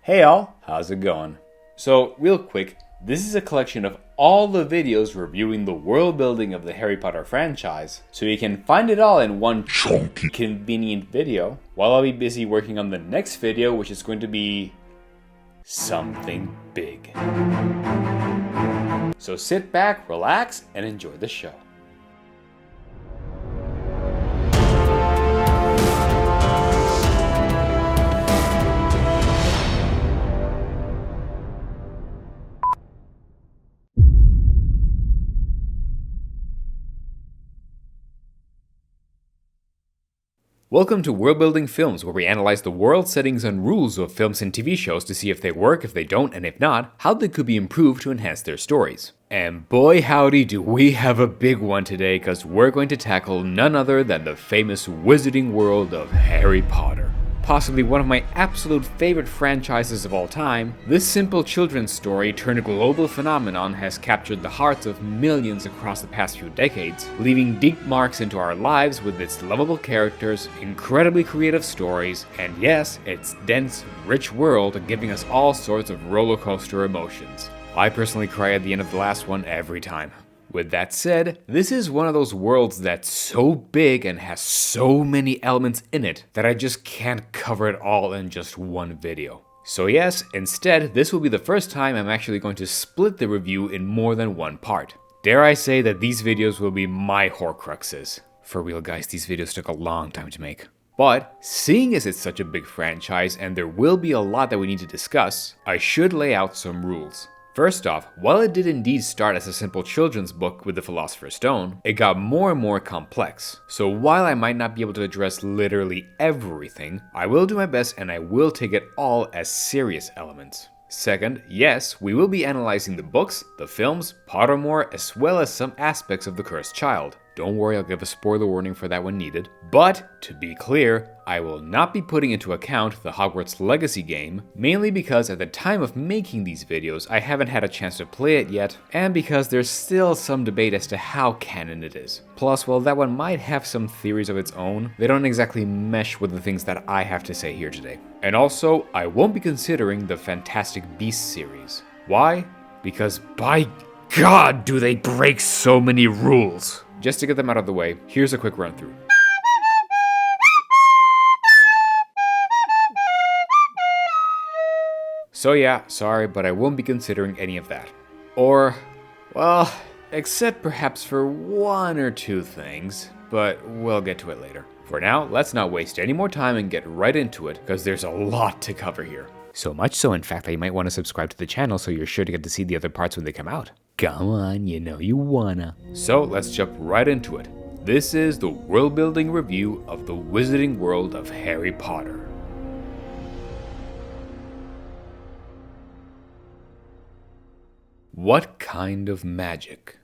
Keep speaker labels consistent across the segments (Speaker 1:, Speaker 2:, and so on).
Speaker 1: Hey all, how's it going? So real quick, this is a collection of all the videos reviewing the world building of the Harry Potter franchise, so you can find it all in one chunky convenient video, while I'll be busy working on the next video, which is going to be something big. So sit back, relax, and enjoy the show. Welcome to Worldbuilding Films, where we analyze the world settings and rules of films and TV shows to see if they work, if they don't, and if not, how they could be improved to enhance their stories. And boy howdy do we have a big one today, because we're going to tackle none other than the famous wizarding world of Harry Potter. Possibly one of my absolute favorite franchises of all time, this simple children's story turned global phenomenon has captured the hearts of millions across the past few decades, leaving deep marks into our lives with its lovable characters, incredibly creative stories, and yes, its dense, rich world giving us all sorts of roller coaster emotions. I personally cry at the end of the last one every time. With that said, this is one of those worlds that's so big and has so many elements in it that I just can't cover it all in just one video. So yes, instead, this will be the first time I'm actually going to split the review in more than one part. Dare I say that these videos will be my Horcruxes. For real guys, these videos took a long time to make. But, seeing as it's such a big franchise and there will be a lot that we need to discuss, I should lay out some rules. First off, while it did indeed start as a simple children's book with the Philosopher's Stone, it got more and more complex. So while I might not be able to address literally everything, I will do my best and I will take it all as serious elements. Second, yes, we will be analyzing the books, the films, Pottermore, as well as some aspects of The Cursed Child. Don't worry, I'll give a spoiler warning for that when needed. But, to be clear, I will not be putting into account the Hogwarts Legacy game, mainly because at the time of making these videos I haven't had a chance to play it yet, and because there's still some debate as to how canon it is. Plus, while that one might have some theories of its own, they don't exactly mesh with the things that I have to say here today. And also, I won't be considering the Fantastic Beasts series. Why? Because by God do they break so many rules! Just to get them out of the way, here's a quick run through. So yeah, sorry, but I won't be considering any of that. Or, well, except perhaps for one or two things, but we'll get to it later. For now, let's not waste any more time and get right into it, because there's a lot to cover here. So much so, in fact, that you might want to subscribe to the channel so you're sure to get to see the other parts when they come out. Come on, you know you wanna. So let's jump right into it. This is the world building review of the wizarding world of Harry Potter. What kind of magic?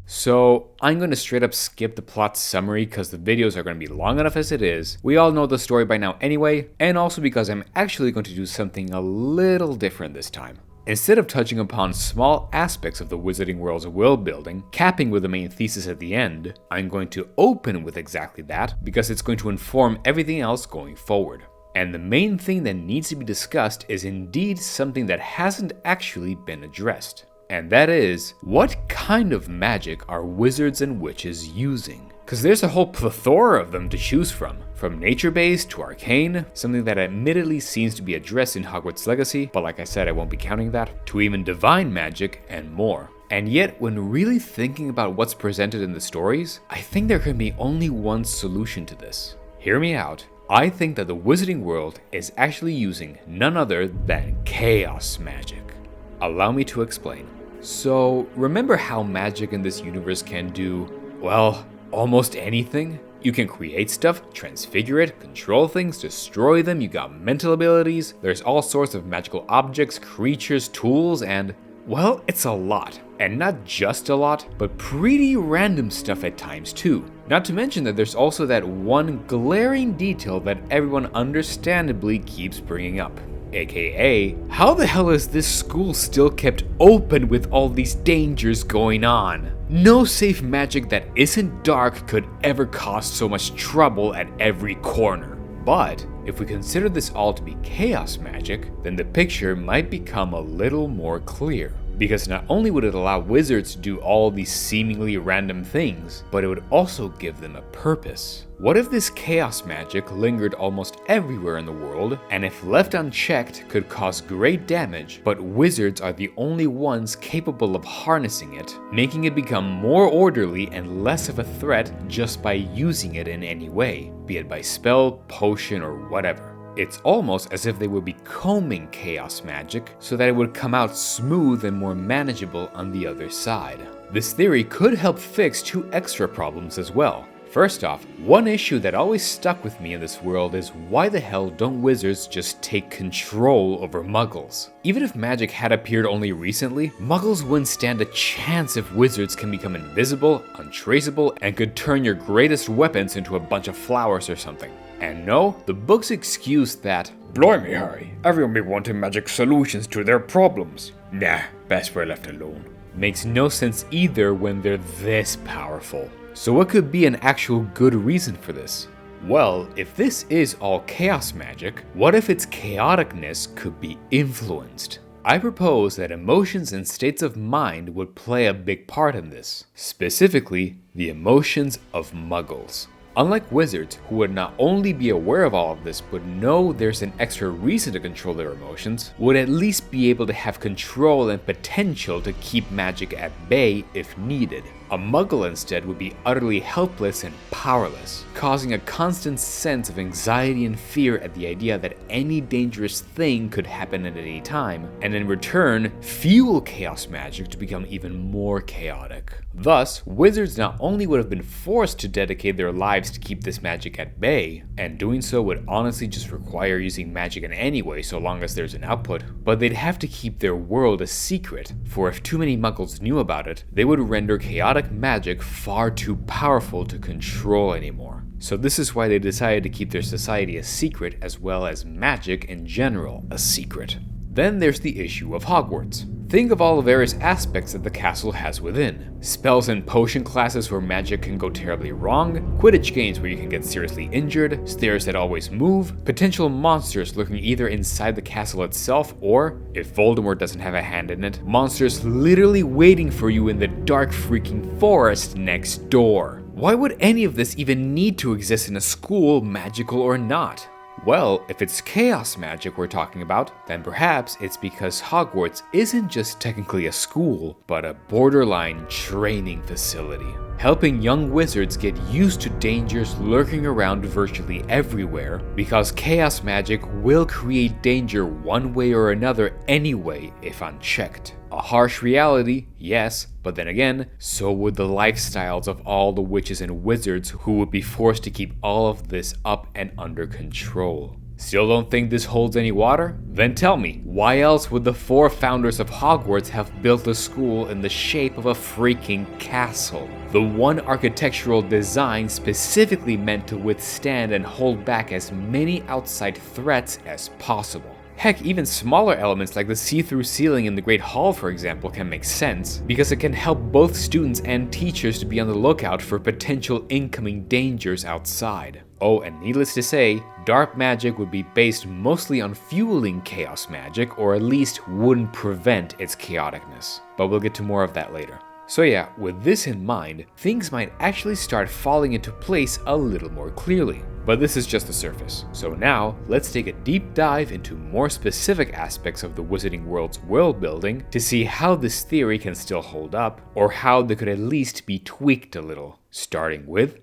Speaker 1: So, I'm going to straight up skip the plot summary because the videos are going to be long enough as it is. We all know the story by now anyway, and also because I'm actually going to do something a little different this time. Instead of touching upon small aspects of the wizarding world's world building, capping with the main thesis at the end, I'm going to open with exactly that because it's going to inform everything else going forward. And the main thing that needs to be discussed is indeed something that hasn't actually been addressed. And that is, what kind of magic are wizards and witches using? Because there's a whole plethora of them to choose from nature-based to arcane, something that admittedly seems to be addressed in Hogwarts Legacy, but like I said, I won't be counting that, to even divine magic and more. And yet, when really thinking about what's presented in the stories, I think there can be only one solution to this. Hear me out. I think that the wizarding world is actually using none other than chaos magic. Allow me to explain. So, remember how magic in this universe can do, well, almost anything? You can create stuff, transfigure it, control things, destroy them, you got mental abilities, there's all sorts of magical objects, creatures, tools, and, well, it's a lot. And not just a lot, but pretty random stuff at times too. Not to mention that there's also that one glaring detail that everyone understandably keeps bringing up. AKA, how the hell is this school still kept open with all these dangers going on? No safe magic that isn't dark could ever cause so much trouble at every corner. But if we consider this all to be chaos magic, then the picture might become a little more clear. Because not only would it allow wizards to do all these seemingly random things, but it would also give them a purpose. What if this chaos magic lingered almost everywhere in the world, and if left unchecked could cause great damage, but wizards are the only ones capable of harnessing it, making it become more orderly and less of a threat just by using it in any way, be it by spell, potion, or whatever. It's almost as if they would be combing chaos magic so that it would come out smooth and more manageable on the other side. This theory could help fix 2 extra problems as well. First off, one issue that always stuck with me in this world is why the hell don't wizards just take control over muggles? Even if magic had appeared only recently, muggles wouldn't stand a chance if wizards can become invisible, untraceable, and could turn your greatest weapons into a bunch of flowers or something. And no, the book's excuse that, "Blimey Harry, everyone be wanting magic solutions to their problems. Nah, best we're left alone," makes no sense either when they're this powerful. So what could be an actual good reason for this? Well, if this is all chaos magic, what if its chaoticness could be influenced? I propose that emotions and states of mind would play a big part in this, specifically the emotions of muggles. Unlike wizards, who would not only be aware of all of this, but know there's an extra reason to control their emotions, would at least be able to have control and potential to keep magic at bay if needed. A muggle instead would be utterly helpless and powerless, causing a constant sense of anxiety and fear at the idea that any dangerous thing could happen at any time, and in return, fuel chaos magic to become even more chaotic. Thus, wizards not only would have been forced to dedicate their lives to keep this magic at bay, and doing so would honestly just require using magic in any way so long as there's an output, but they'd have to keep their world a secret, for if too many muggles knew about it, they would render chaotic magic far too powerful to control anymore. So this is why they decided to keep their society a secret, as well as magic in general a secret. Then there's the issue of Hogwarts. Think of all the various aspects that the castle has within. Spells and potion classes where magic can go terribly wrong, Quidditch games where you can get seriously injured, stairs that always move, potential monsters lurking either inside the castle itself or, if Voldemort doesn't have a hand in it, monsters literally waiting for you in the dark freaking forest next door. Why would any of this even need to exist in a school, magical or not? Well, if it's chaos magic we're talking about, then perhaps it's because Hogwarts isn't just technically a school, but a borderline training facility, helping young wizards get used to dangers lurking around virtually everywhere, because chaos magic will create danger one way or another anyway if unchecked. A harsh reality, yes, but then again, so would the lifestyles of all the witches and wizards who would be forced to keep all of this up and under control. Still don't think this holds any water? Then tell me, why else would the 4 founders of Hogwarts have built a school in the shape of a freaking castle? The one architectural design specifically meant to withstand and hold back as many outside threats as possible. Heck, even smaller elements like the see-through ceiling in the Great Hall, for example, can make sense, because it can help both students and teachers to be on the lookout for potential incoming dangers outside. Oh, and needless to say, dark magic would be based mostly on fueling chaos magic, or at least wouldn't prevent its chaoticness. But we'll get to more of that later. So yeah, with this in mind, things might actually start falling into place a little more clearly. But this is just the surface. So now, let's take a deep dive into more specific aspects of the Wizarding World's world building to see how this theory can still hold up, or how they could at least be tweaked a little. Starting with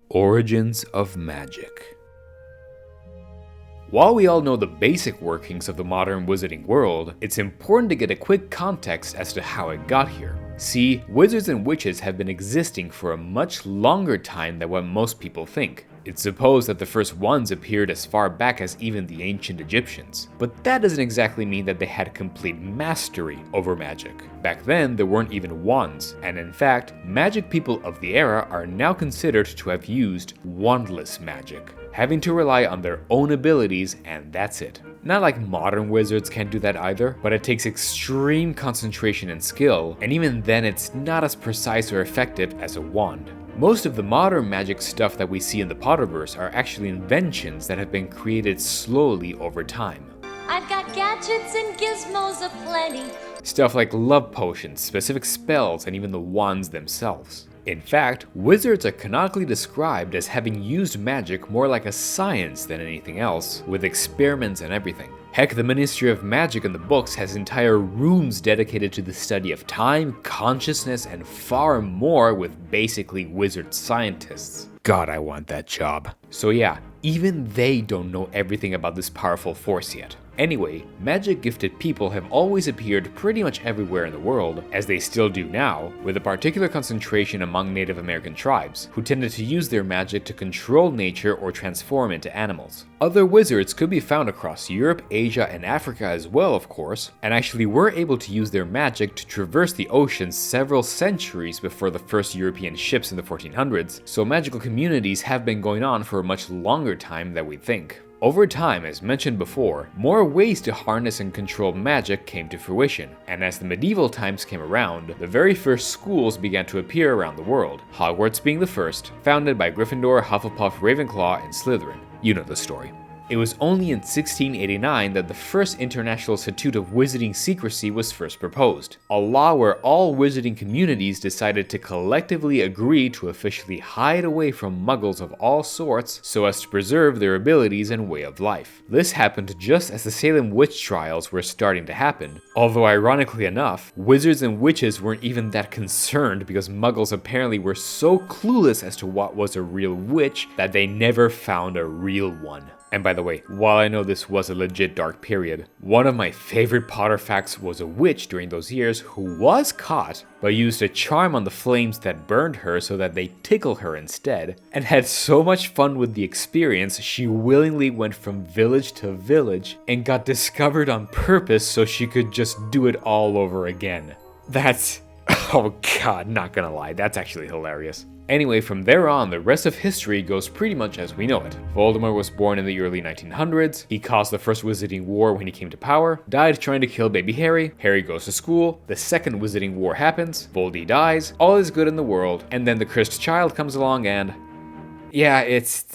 Speaker 1: origins of magic. While we all know the basic workings of the modern wizarding world, it's important to get a quick context as to how it got here. See, wizards and witches have been existing for a much longer time than what most people think. It's supposed that the first ones appeared as far back as even the ancient Egyptians, but that doesn't exactly mean that they had complete mastery over magic. Back then, there weren't even wands, and in fact, magic people of the era are now considered to have used wandless magic, having to rely on their own abilities and that's it. Not like modern wizards can't do that either, but it takes extreme concentration and skill, and even then it's not as precise or effective as a wand. Most of the modern magic stuff that we see in the Potterverse are actually inventions that have been created slowly over time.
Speaker 2: I've got gadgets and gizmos aplenty.
Speaker 1: Stuff like love potions, specific spells, and even the wands themselves. In fact, wizards are canonically described as having used magic more like a science than anything else, with experiments and everything. Heck, the Ministry of Magic in the books has entire rooms dedicated to the study of time, consciousness, and far more, with basically wizard scientists. God, I want that job. So yeah, even they don't know everything about this powerful force yet. Anyway, magic-gifted people have always appeared pretty much everywhere in the world, as they still do now, with a particular concentration among Native American tribes, who tended to use their magic to control nature or transform into animals. Other wizards could be found across Europe, Asia, and Africa as well, of course, and actually were able to use their magic to traverse the oceans several centuries before the first European ships in the 1400s, so magical communities have been going on for a much longer time than we think. Over time, as mentioned before, more ways to harness and control magic came to fruition, and as the medieval times came around, the very first schools began to appear around the world, Hogwarts being the first, founded by Gryffindor, Hufflepuff, Ravenclaw, and Slytherin. You know the story. It was only in 1689 that the first International Institute of Wizarding Secrecy was first proposed, a law where all wizarding communities decided to collectively agree to officially hide away from muggles of all sorts so as to preserve their abilities and way of life. This happened just as the Salem witch trials were starting to happen, although ironically enough, wizards and witches weren't even that concerned because muggles apparently were so clueless as to what was a real witch that they never found a real one. And by the way, while I know this was a legit dark period, one of my favorite Potter facts was a witch during those years who was caught, but used a charm on the flames that burned her so that they tickle her instead, and had so much fun with the experience she willingly went from village to village and got discovered on purpose so she could just do it all over again. That's... oh god, not gonna lie, that's actually hilarious. Anyway, from there on, the rest of history goes pretty much as we know it. Voldemort was born in the early 1900s, he caused the first Wizarding War when he came to power, died trying to kill baby Harry, Harry goes to school, the second Wizarding War happens, Voldy dies, all is good in the world, and then the cursed child comes along and... yeah, it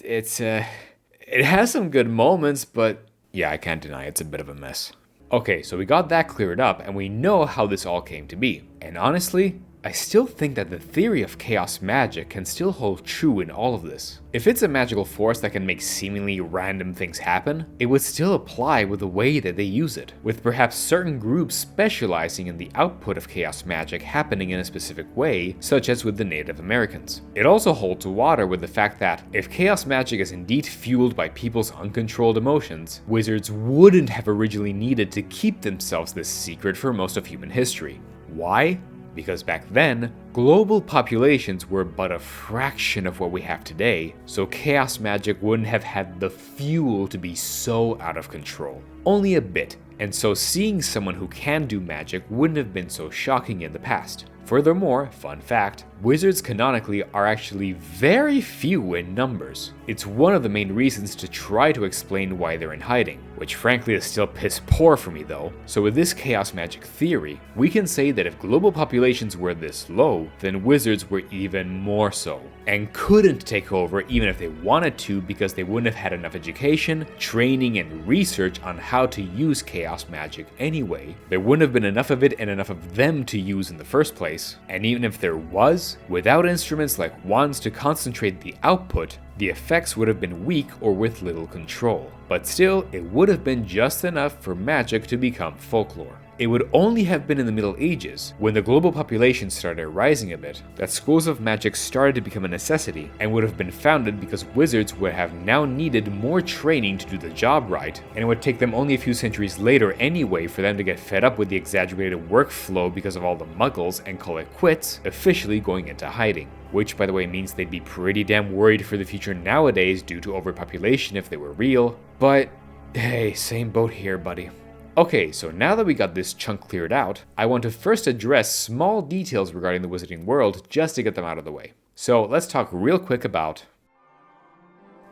Speaker 1: has some good moments, but yeah, I can't deny it's a bit of a mess. Okay, so we got that cleared up, and we know how this all came to be. And honestly, I still think that the theory of chaos magic can still hold true in all of this. If it's a magical force that can make seemingly random things happen, it would still apply with the way that they use it, with perhaps certain groups specializing in the output of chaos magic happening in a specific way, such as with the Native Americans. It also holds water with the fact that if chaos magic is indeed fueled by people's uncontrolled emotions, wizards wouldn't have originally needed to keep themselves this secret for most of human history. Why? Because back then, global populations were but a fraction of what we have today, so chaos magic wouldn't have had the fuel to be so out of control. Only a bit, and so seeing someone who can do magic wouldn't have been so shocking in the past. Furthermore, fun fact, wizards canonically are actually very few in numbers. It's one of the main reasons to try to explain why they're in hiding, which frankly is still piss poor for me though. So with this chaos magic theory, we can say that if global populations were this low, then wizards were even more so, and couldn't take over even if they wanted to because they wouldn't have had enough education, training, and research on how to use chaos magic anyway. There wouldn't have been enough of it and enough of them to use in the first place, and even if there was, without instruments like wands to concentrate the output, the effects would have been weak or with little control. But still, it would have been just enough for magic to become folklore. It would only have been in the Middle Ages, when the global population started rising a bit, that schools of magic started to become a necessity, and would have been founded because wizards would have now needed more training to do the job right, and it would take them only a few centuries later anyway for them to get fed up with the exaggerated workflow because of all the muggles and call it quits, officially going into hiding. Which, by the way, means they'd be pretty damn worried for the future nowadays due to overpopulation if they were real. But hey, same boat here, buddy. Okay, so now that we got this chunk cleared out, I want to first address small details regarding the wizarding world just to get them out of the way. So let's talk real quick about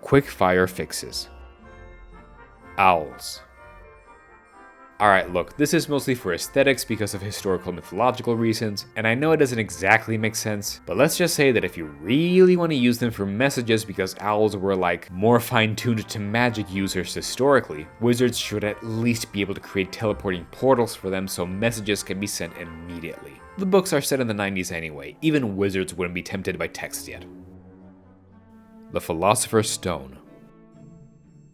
Speaker 1: quick fire fixes. Owls. Alright, look, this is mostly for aesthetics because of historical mythological reasons, and I know it doesn't exactly make sense, but let's just say that if you really want to use them for messages because owls were like more fine-tuned to magic users historically, wizards should at least be able to create teleporting portals for them so messages can be sent immediately. The books are set in the 90s anyway, even wizards wouldn't be tempted by text yet. The Philosopher's Stone.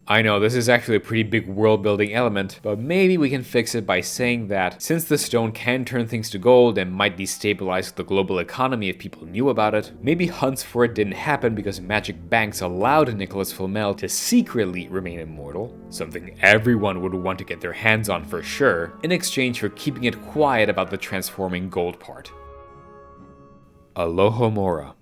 Speaker 1: I know this is actually a pretty big world building element, but maybe we can fix it by saying that since the stone can turn things to gold and might destabilize the global economy if people knew about it, maybe hunts for it didn't happen because magic banks allowed Nicholas Flamel to secretly remain immortal, something everyone would want to get their hands on for sure, in exchange for keeping it quiet about the transforming gold part. Alohomora.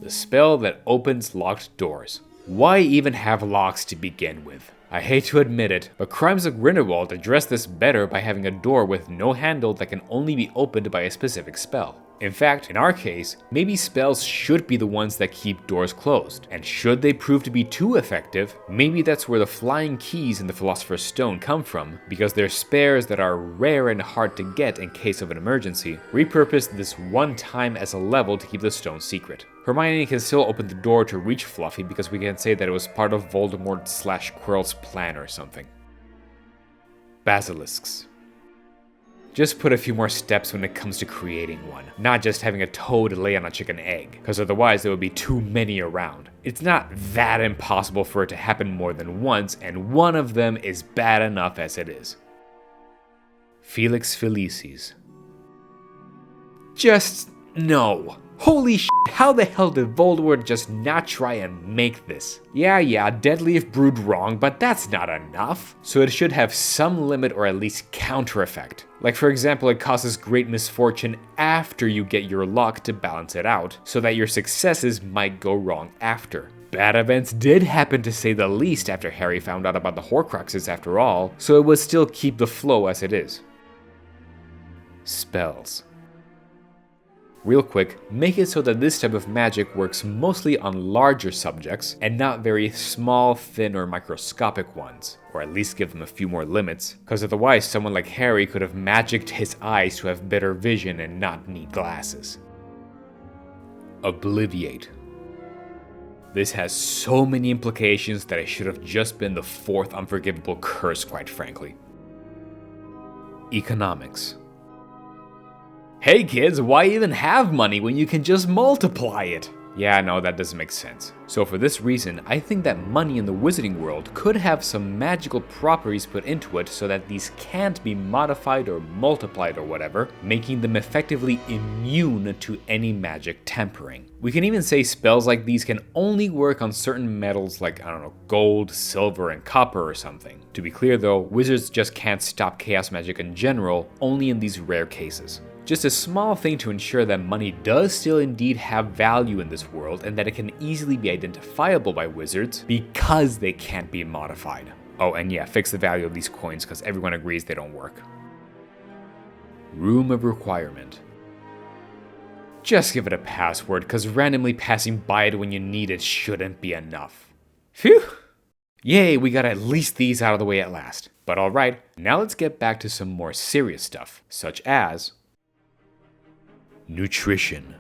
Speaker 1: The spell that opens locked doors. Why even have locks to begin with? I hate to admit it, but crimes like Grindelwald address this better by having a door with no handle that can only be opened by a specific spell. In fact, in our case, maybe spells should be the ones that keep doors closed, and should they prove to be too effective, maybe that's where the flying keys in the Philosopher's Stone come from, because they're spares that are rare and hard to get in case of an emergency, repurposed this one time as a level to keep the stone secret. Hermione can still open the door to reach Fluffy because we can say that it was part of Voldemort/Quirrell's plan or something. Basilisks. Just put a few more steps when it comes to creating one, not just having a toad lay on a chicken egg, because otherwise there would be too many around. It's not that impossible for it to happen more than once, and one of them is bad enough as it is. Felix Felicis. Just no. Holy shit, how the hell did Voldemort just not try and make this? Yeah, deadly if brewed wrong, but that's not enough. So it should have some limit or at least counter effect. Like for example, it causes great misfortune after you get your luck to balance it out, so that your successes might go wrong after. Bad events did happen to say the least after Harry found out about the Horcruxes after all, so it would still keep the flow as it is. Spells. Real quick, make it so that this type of magic works mostly on larger subjects and not very small, thin, or microscopic ones, or at least give them a few more limits, because otherwise someone like Harry could have magicked his eyes to have better vision and not need glasses. Obliviate. This has so many implications that it should have just been the fourth unforgivable curse, quite frankly. Economics. Hey kids, why even have money when you can just multiply it? Yeah, no, that doesn't make sense. So for this reason, I think that money in the wizarding world could have some magical properties put into it so that these can't be modified or multiplied or whatever, making them effectively immune to any magic tampering. We can even say spells like these can only work on certain metals like, I don't know, gold, silver, and copper or something. To be clear though, wizards just can't stop chaos magic in general, only in these rare cases. Just a small thing to ensure that money does still indeed have value in this world and that it can easily be identifiable by wizards because they can't be modified. Oh, and yeah, fix the value of these coins because everyone agrees they don't work. Room of Requirement. Just give it a password because randomly passing by it when you need it shouldn't be enough. Phew! Yay, we got at least these out of the way at last. But alright, now let's get back to some more serious stuff, such as nutrition.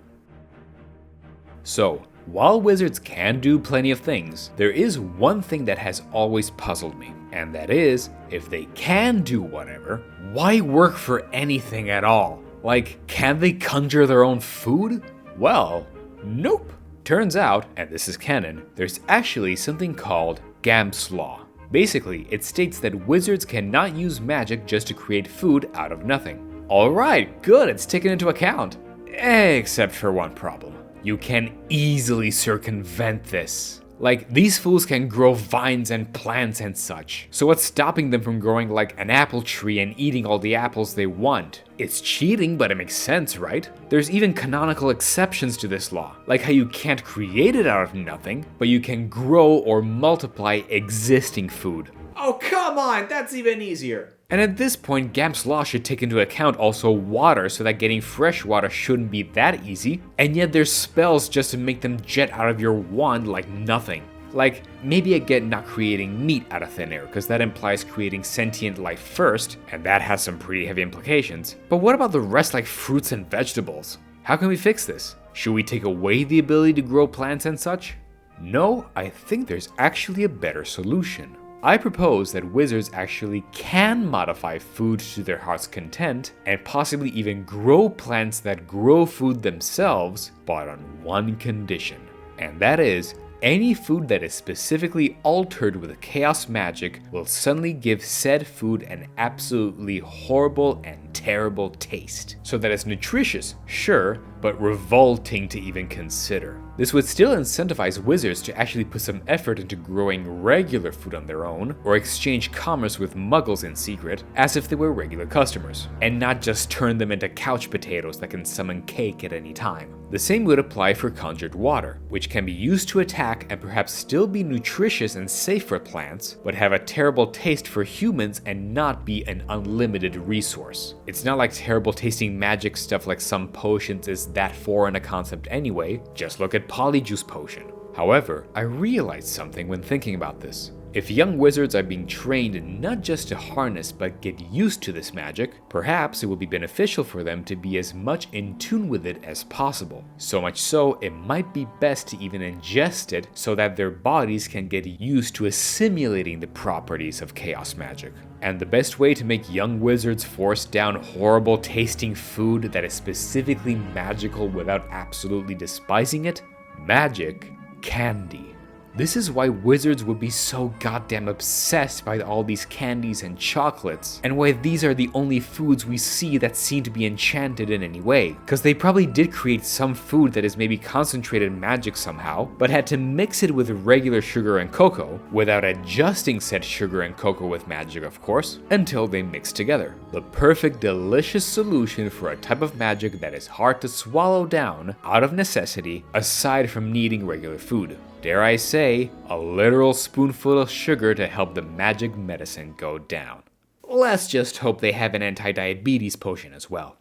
Speaker 1: So, while wizards can do plenty of things, there is one thing that has always puzzled me, and that is, if they can do whatever, why work for anything at all? Like, can they conjure their own food? Well, nope. Turns out, and this is canon, there's actually something called Gamp's Law. Basically, it states that wizards cannot use magic just to create food out of nothing. Alright, good, it's taken into account. Except for one problem. You can easily circumvent this. Like, these fools can grow vines and plants and such. So what's stopping them from growing like an apple tree and eating all the apples they want? It's cheating, but it makes sense, right? There's even canonical exceptions to this law, like how you can't create it out of nothing, but you can grow or multiply existing food.
Speaker 3: Oh, come on, that's even easier.
Speaker 1: And at this point, Gamp's Law should take into account also water so that getting fresh water shouldn't be that easy, and yet there's spells just to make them jet out of your wand like nothing. Like, maybe I get not creating meat out of thin air, because that implies creating sentient life first, and that has some pretty heavy implications. But what about the rest, like fruits and vegetables? How can we fix this? Should we take away the ability to grow plants and such? No, I think there's actually a better solution. I propose that wizards actually can modify food to their heart's content, and possibly even grow plants that grow food themselves, but on one condition. And that is, any food that is specifically altered with chaos magic will suddenly give said food an absolutely horrible and terrible taste. So that it's nutritious, sure, but revolting to even consider. This would still incentivize wizards to actually put some effort into growing regular food on their own, or exchange commerce with muggles in secret, as if they were regular customers, and not just turn them into couch potatoes that can summon cake at any time. The same would apply for conjured water, which can be used to attack and perhaps still be nutritious and safe for plants, but have a terrible taste for humans and not be an unlimited resource. It's not like terrible tasting magic stuff like some potions is that foreign a concept anyway, just look at Polyjuice Potion. However, I realized something when thinking about this. If young wizards are being trained not just to harness but get used to this magic, perhaps it would be beneficial for them to be as much in tune with it as possible. So much so, it might be best to even ingest it so that their bodies can get used to assimilating the properties of chaos magic. And the best way to make young wizards force down horrible tasting food that is specifically magical without absolutely despising it? Magic candy. This is why wizards would be so goddamn obsessed by all these candies and chocolates, and why these are the only foods we see that seem to be enchanted in any way. Because they probably did create some food that is maybe concentrated magic somehow, but had to mix it with regular sugar and cocoa, without adjusting said sugar and cocoa with magic of course, until they mix together. The perfect delicious solution for a type of magic that is hard to swallow down out of necessity, aside from needing regular food. Dare I say, a literal spoonful of sugar to help the magic medicine go down. Let's just hope they have an anti-diabetes potion as well.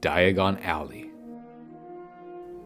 Speaker 1: Diagon Alley.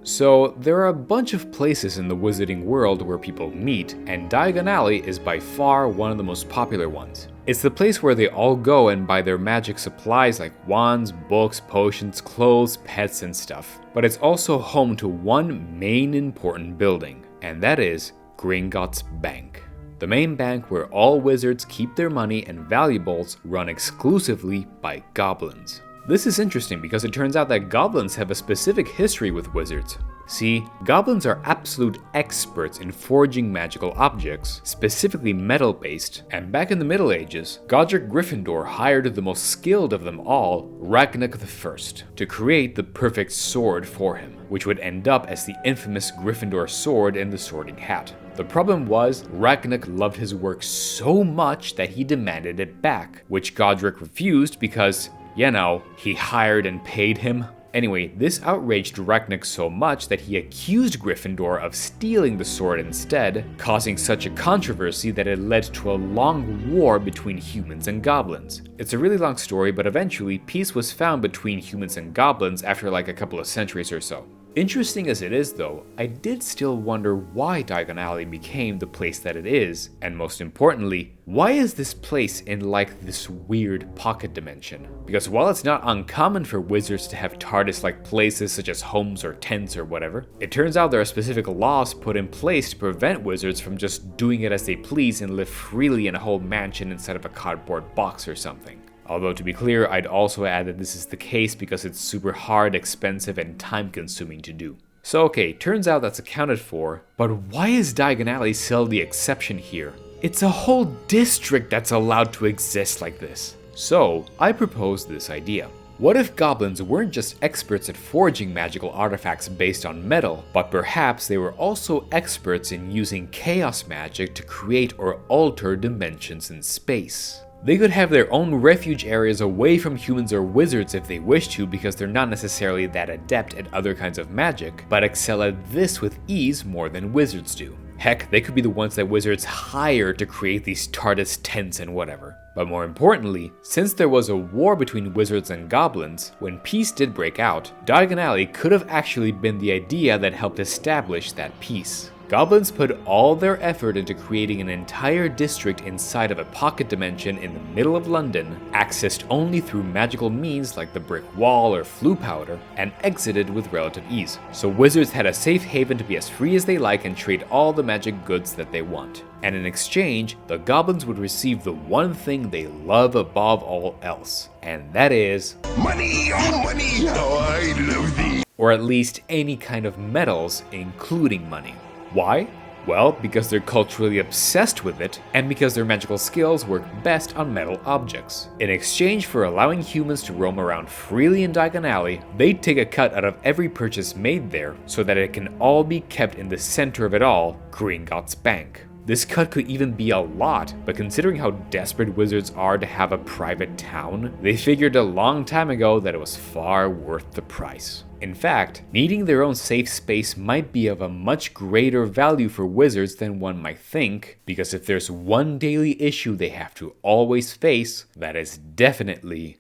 Speaker 1: So, there are a bunch of places in the wizarding world where people meet, and Diagon Alley is by far one of the most popular ones. It's the place where they all go and buy their magic supplies like wands, books, potions, clothes, pets, and stuff. But it's also home to one main important building, and that is Gringotts Bank. The main bank where all wizards keep their money and valuables, run exclusively by goblins. This is interesting because it turns out that goblins have a specific history with wizards. See, goblins are absolute experts in forging magical objects, specifically metal-based, and back in the Middle Ages, Godrick Gryffindor hired the most skilled of them all, Ragnak I, to create the perfect sword for him, which would end up as the infamous Gryffindor sword in the Sorting Hat. The problem was, Ragnak loved his work so much that he demanded it back, which Godrick refused because, you know, he hired and paid him. Anyway, this outraged Ragnak so much that he accused Gryffindor of stealing the sword instead, causing such a controversy that it led to a long war between humans and goblins. It's a really long story, but eventually peace was found between humans and goblins after like a couple of centuries or so. Interesting as it is though, I did still wonder why Diagon Alley became the place that it is, and most importantly, why is this place in like this weird pocket dimension? Because while it's not uncommon for wizards to have TARDIS-like places such as homes or tents or whatever, it turns out there are specific laws put in place to prevent wizards from just doing it as they please and live freely in a whole mansion instead of a cardboard box or something. Although to be clear, I'd also add that this is the case because it's super hard, expensive, and time-consuming to do. So okay, turns out that's accounted for, but why is Diagon Alley still the exception here? It's a whole district that's allowed to exist like this. So, I proposed this idea. What if goblins weren't just experts at forging magical artifacts based on metal, but perhaps they were also experts in using chaos magic to create or alter dimensions in space? They could have their own refuge areas away from humans or wizards if they wish to because they're not necessarily that adept at other kinds of magic, but excel at this with ease more than wizards do. Heck, they could be the ones that wizards hire to create these TARDIS tents and whatever. But more importantly, since there was a war between wizards and goblins, when peace did break out, Diagon Alley could have actually been the idea that helped establish that peace. Goblins put all their effort into creating an entire district inside of a pocket dimension in the middle of London, accessed only through magical means like the brick wall or Floo Powder, and exited with relative ease. So wizards had a safe haven to be as free as they like and trade all the magic goods that they want. And in exchange, the goblins would receive the one thing they love above all else, and that is
Speaker 4: money, oh money, oh I love thee.
Speaker 1: Or at least any kind of metals, including money. Why? Well, because they're culturally obsessed with it, and because their magical skills work best on metal objects. In exchange for allowing humans to roam around freely in Diagon Alley, they'd take a cut out of every purchase made there, so that it can all be kept in the center of it all, Gringotts Bank. This cut could even be a lot, but considering how desperate wizards are to have a private town, they figured a long time ago that it was far worth the price. In fact, needing their own safe space might be of a much greater value for wizards than one might think, because if there's one daily issue they have to always face, that is definitely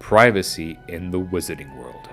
Speaker 1: privacy in the wizarding world.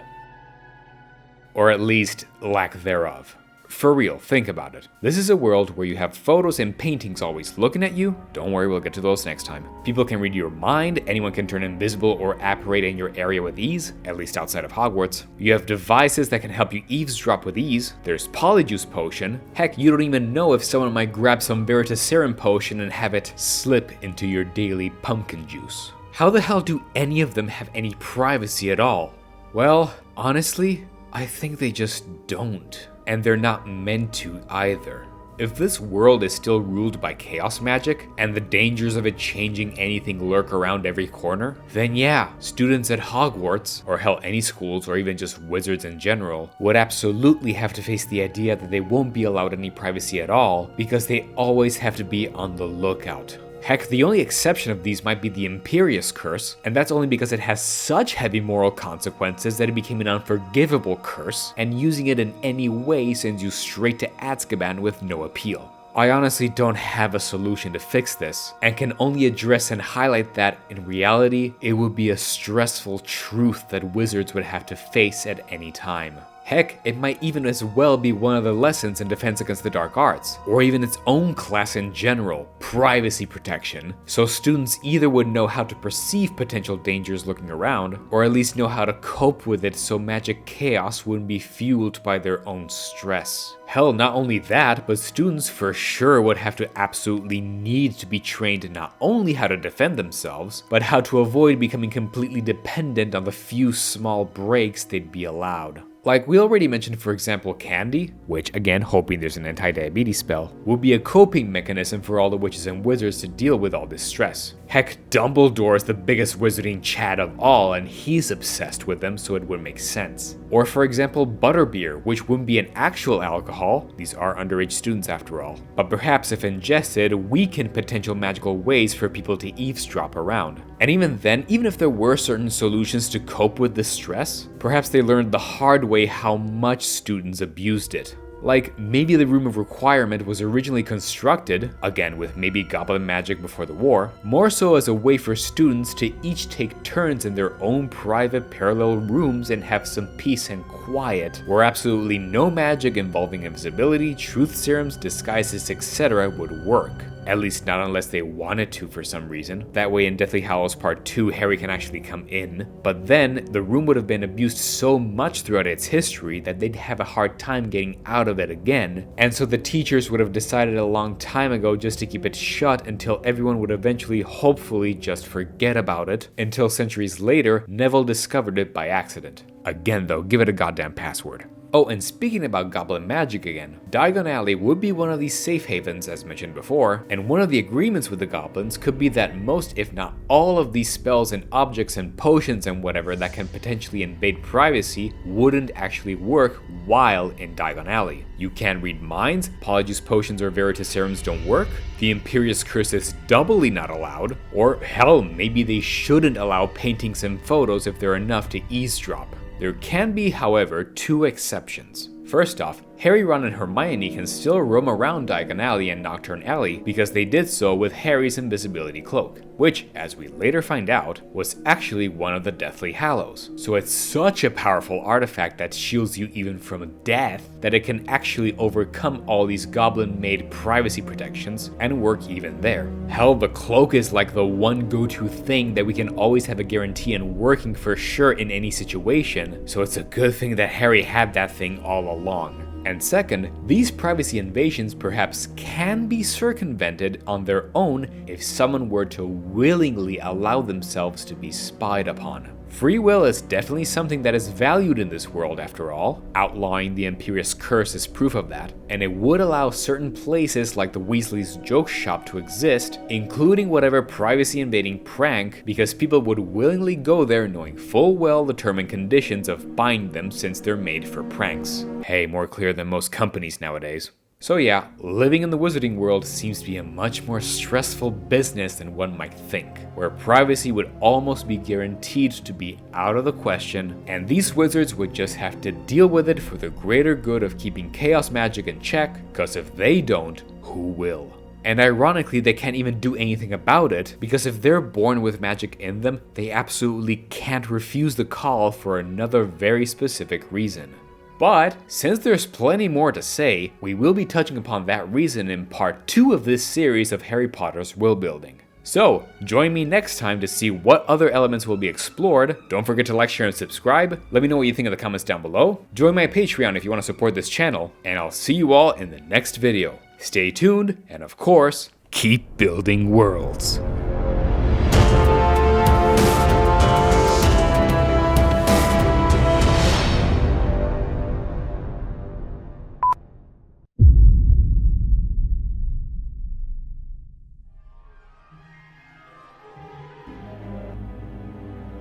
Speaker 1: Or at least lack thereof. For real, think about it. This is a world where you have photos and paintings always looking at you. Don't worry, we'll get to those next time. People can read your mind, anyone can turn invisible or apparate in your area with ease, at least outside of Hogwarts. You have devices that can help you eavesdrop with ease. There's Polyjuice Potion. Heck, you don't even know if someone might grab some Veritaserum Potion and have it slip into your daily pumpkin juice. How the hell do any of them have any privacy at all? Well, honestly, I think they just don't. And they're not meant to either. If this world is still ruled by chaos magic, and the dangers of it changing anything lurk around every corner, then yeah, students at Hogwarts, or hell any schools or even just wizards in general, would absolutely have to face the idea that they won't be allowed any privacy at all, because they always have to be on the lookout. Heck, the only exception of these might be the Imperious Curse, and that's only because it has such heavy moral consequences that it became an unforgivable curse, and using it in any way sends you straight to Azkaban with no appeal. I honestly don't have a solution to fix this, and can only address and highlight that, in reality, it would be a stressful truth that wizards would have to face at any time. Heck, it might even as well be one of the lessons in Defense Against the Dark Arts, or even its own class in general, privacy protection, so students either would know how to perceive potential dangers lurking around, or at least know how to cope with it so magic chaos wouldn't be fueled by their own stress. Hell, not only that, but students for sure would have to absolutely need to be trained not only how to defend themselves, but how to avoid becoming completely dependent on the few small breaks they'd be allowed. Like we already mentioned, for example, candy, which again, hoping there's an anti-diabetes spell, would be a coping mechanism for all the witches and wizards to deal with all this stress. Heck, Dumbledore is the biggest wizarding Chad of all, and he's obsessed with them, so it would make sense. Or for example, butterbeer, which wouldn't be an actual alcohol, these are underage students after all, but perhaps if ingested, weaken potential magical ways for people to eavesdrop around. And even then, even if there were certain solutions to cope with the stress, perhaps they learned the hard way how much students abused it. Like, maybe the Room of Requirement was originally constructed, again with maybe goblin magic before the war, more so as a way for students to each take turns in their own private parallel rooms and have some peace and quiet, where absolutely no magic involving invisibility, truth serums, disguises, etc. would work. At least not unless they wanted to for some reason. That way in Deathly Hallows Part 2, Harry can actually come in. But then, the room would have been abused so much throughout its history that they'd have a hard time getting out of it again. And so the teachers would have decided a long time ago just to keep it shut until everyone would eventually, hopefully, just forget about it. Until centuries later, Neville discovered it by accident. Again though, give it a goddamn password. Oh, and speaking about goblin magic again, Diagon Alley would be one of these safe havens as mentioned before, and one of the agreements with the goblins could be that most if not all of these spells and objects and potions and whatever that can potentially invade privacy wouldn't actually work while in Diagon Alley. You can't read minds, Polyjuice Potions or Veritaserums don't work, the Imperious Curse is doubly not allowed, or hell, maybe they shouldn't allow paintings and photos if they're enough to eavesdrop. There can be, however, two exceptions. First off, Harry, Ron, and Hermione can still roam around Diagon Alley and Nocturne Alley because they did so with Harry's invisibility cloak, which, as we later find out, was actually one of the Deathly Hallows. So it's such a powerful artifact that shields you even from death that it can actually overcome all these goblin-made privacy protections and work even there. Hell, the cloak is like the one go-to thing that we can always have a guarantee in working for sure in any situation, so it's a good thing that Harry had that thing all along. And second, these privacy invasions perhaps can be circumvented on their own if someone were to willingly allow themselves to be spied upon. Free will is definitely something that is valued in this world after all. Outlawing the Imperious Curse is proof of that, and it would allow certain places like the Weasley's joke shop to exist, including whatever privacy invading prank, because people would willingly go there knowing full well the term and conditions of buying them since they're made for pranks. Hey, more clear than most companies nowadays. So yeah, living in the wizarding world seems to be a much more stressful business than one might think, where privacy would almost be guaranteed to be out of the question, and these wizards would just have to deal with it for the greater good of keeping chaos magic in check, cause if they don't, who will? And ironically, they can't even do anything about it, because if they're born with magic in them, they absolutely can't refuse the call for another very specific reason. But since there's plenty more to say, we will be touching upon that reason in part 2 of this series of Harry Potter's world building. So join me next time to see what other elements will be explored. Don't forget to like, share, and subscribe. Let me know what you think in the comments down below. Join my Patreon if you want to support this channel, and I'll see you all in the next video. Stay tuned, and of course, keep building worlds.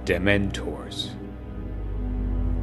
Speaker 1: Dementors.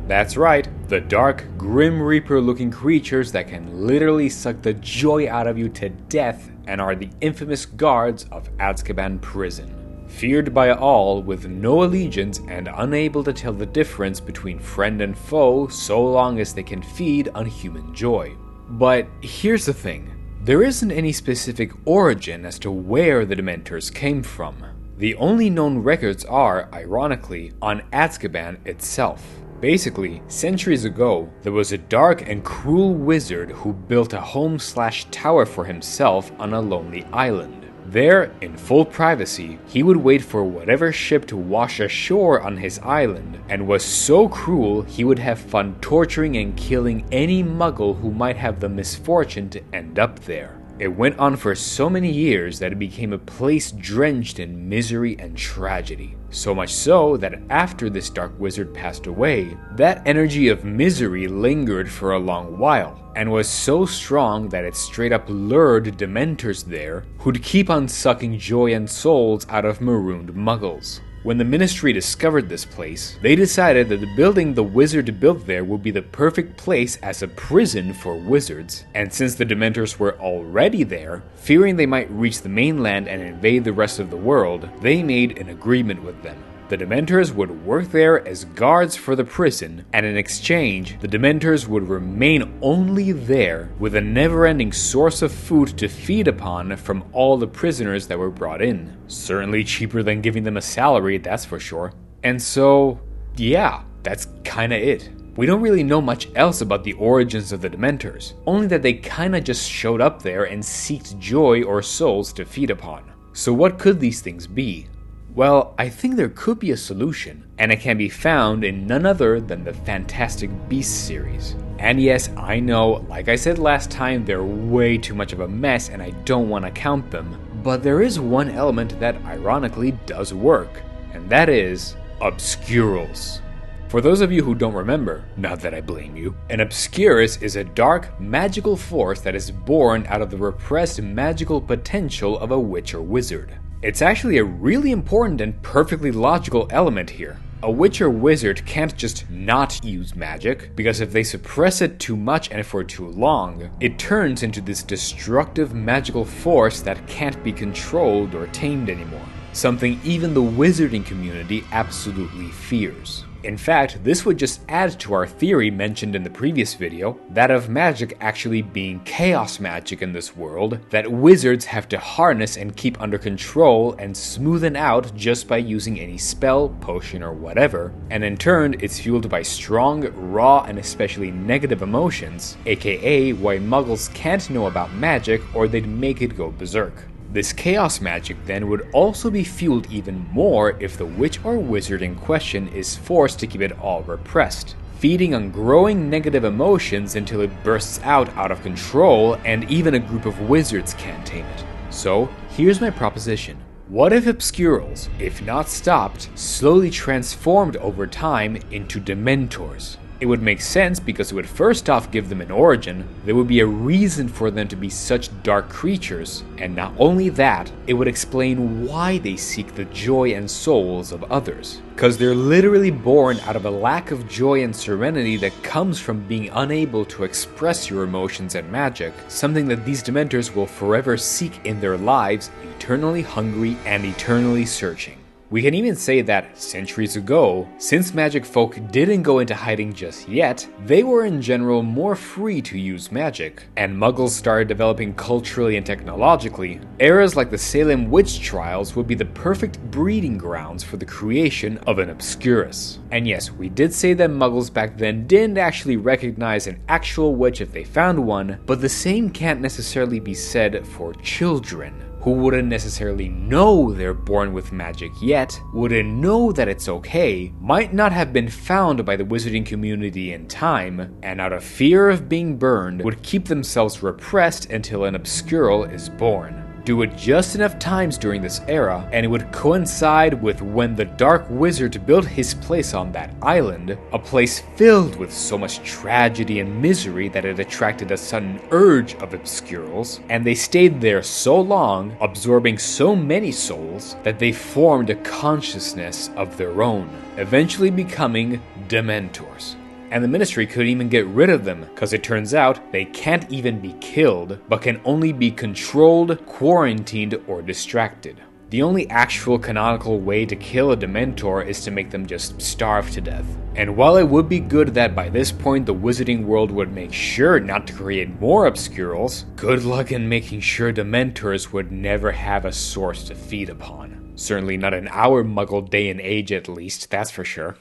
Speaker 1: That's right, the dark, grim reaper-looking creatures that can literally suck the joy out of you to death and are the infamous guards of Azkaban prison. Feared by all, with no allegiance and unable to tell the difference between friend and foe so long as they can feed on human joy. But here's the thing, there isn't any specific origin as to where the Dementors came from. The only known records are, ironically, on Azkaban itself. Basically, centuries ago, there was a dark and cruel wizard who built a home/tower for himself on a lonely island. There, in full privacy, he would wait for whatever ship to wash ashore on his island, and was so cruel he would have fun torturing and killing any muggle who might have the misfortune to end up there. It went on for so many years that it became a place drenched in misery and tragedy. So much so that after this dark wizard passed away, that energy of misery lingered for a long while, and was so strong that it straight up lured Dementors there, who'd keep on sucking joy and souls out of marooned muggles. When the Ministry discovered this place, they decided that the building the wizard built there would be the perfect place as a prison for wizards, and since the Dementors were already there, fearing they might reach the mainland and invade the rest of the world, they made an agreement with them. The Dementors would work there as guards for the prison, and in exchange, the Dementors would remain only there with a never-ending source of food to feed upon from all the prisoners that were brought in. Certainly cheaper than giving them a salary, that's for sure. And so, yeah, that's kinda it. We don't really know much else about the origins of the Dementors, only that they kinda just showed up there and seeked joy or souls to feed upon. So what could these things be? Well, I think there could be a solution, and it can be found in none other than the Fantastic Beasts series. And yes, I know, like I said last time, they're way too much of a mess and I don't want to count them, but there is one element that ironically does work, and that is obscurals. For those of you who don't remember, not that I blame you, an obscurus is a dark, magical force that is born out of the repressed magical potential of a witch or wizard. It's actually a really important and perfectly logical element here. A witch or wizard can't just not use magic, because if they suppress it too much and for too long, it turns into this destructive magical force that can't be controlled or tamed anymore. Something even the wizarding community absolutely fears. In fact, this would just add to our theory mentioned in the previous video, that of magic actually being chaos magic in this world, that wizards have to harness and keep under control and smoothen out just by using any spell, potion, or whatever, and in turn it's fueled by strong, raw, and especially negative emotions, aka why muggles can't know about magic or they'd make it go berserk. This chaos magic then would also be fueled even more if the witch or wizard in question is forced to keep it all repressed, feeding on growing negative emotions until it bursts out of control and even a group of wizards can't tame it. So, here's my proposition. What if Obscurals, if not stopped, slowly transformed over time into Dementors? It would make sense because it would first off give them an origin, there would be a reason for them to be such dark creatures, and not only that, it would explain why they seek the joy and souls of others. Cause they're literally born out of a lack of joy and serenity that comes from being unable to express your emotions and magic, something that these Dementors will forever seek in their lives, eternally hungry and eternally searching. We can even say that, centuries ago, since magic folk didn't go into hiding just yet, they were in general more free to use magic, and muggles started developing culturally and technologically, eras like the Salem witch trials would be the perfect breeding grounds for the creation of an Obscurus. And yes, we did say that muggles back then didn't actually recognize an actual witch if they found one, but the same can't necessarily be said for children, who wouldn't necessarily know they're born with magic yet, wouldn't know that it's okay, might not have been found by the wizarding community in time, and out of fear of being burned, would keep themselves repressed until an Obscural is born. Do it just enough times during this era, and it would coincide with when the Dark Wizard built his place on that island, a place filled with so much tragedy and misery that it attracted a sudden urge of Obscurals, and they stayed there so long, absorbing so many souls, that they formed a consciousness of their own, eventually becoming Dementors. And the Ministry couldn't even get rid of them, cause it turns out they can't even be killed, but can only be controlled, quarantined, or distracted. The only actual canonical way to kill a Dementor is to make them just starve to death. And while it would be good that by this point the wizarding world would make sure not to create more Obscurals, good luck in making sure Dementors would never have a source to feed upon. Certainly not in our muggle day and age at least, that's for sure.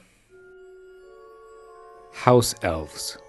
Speaker 1: House Elves.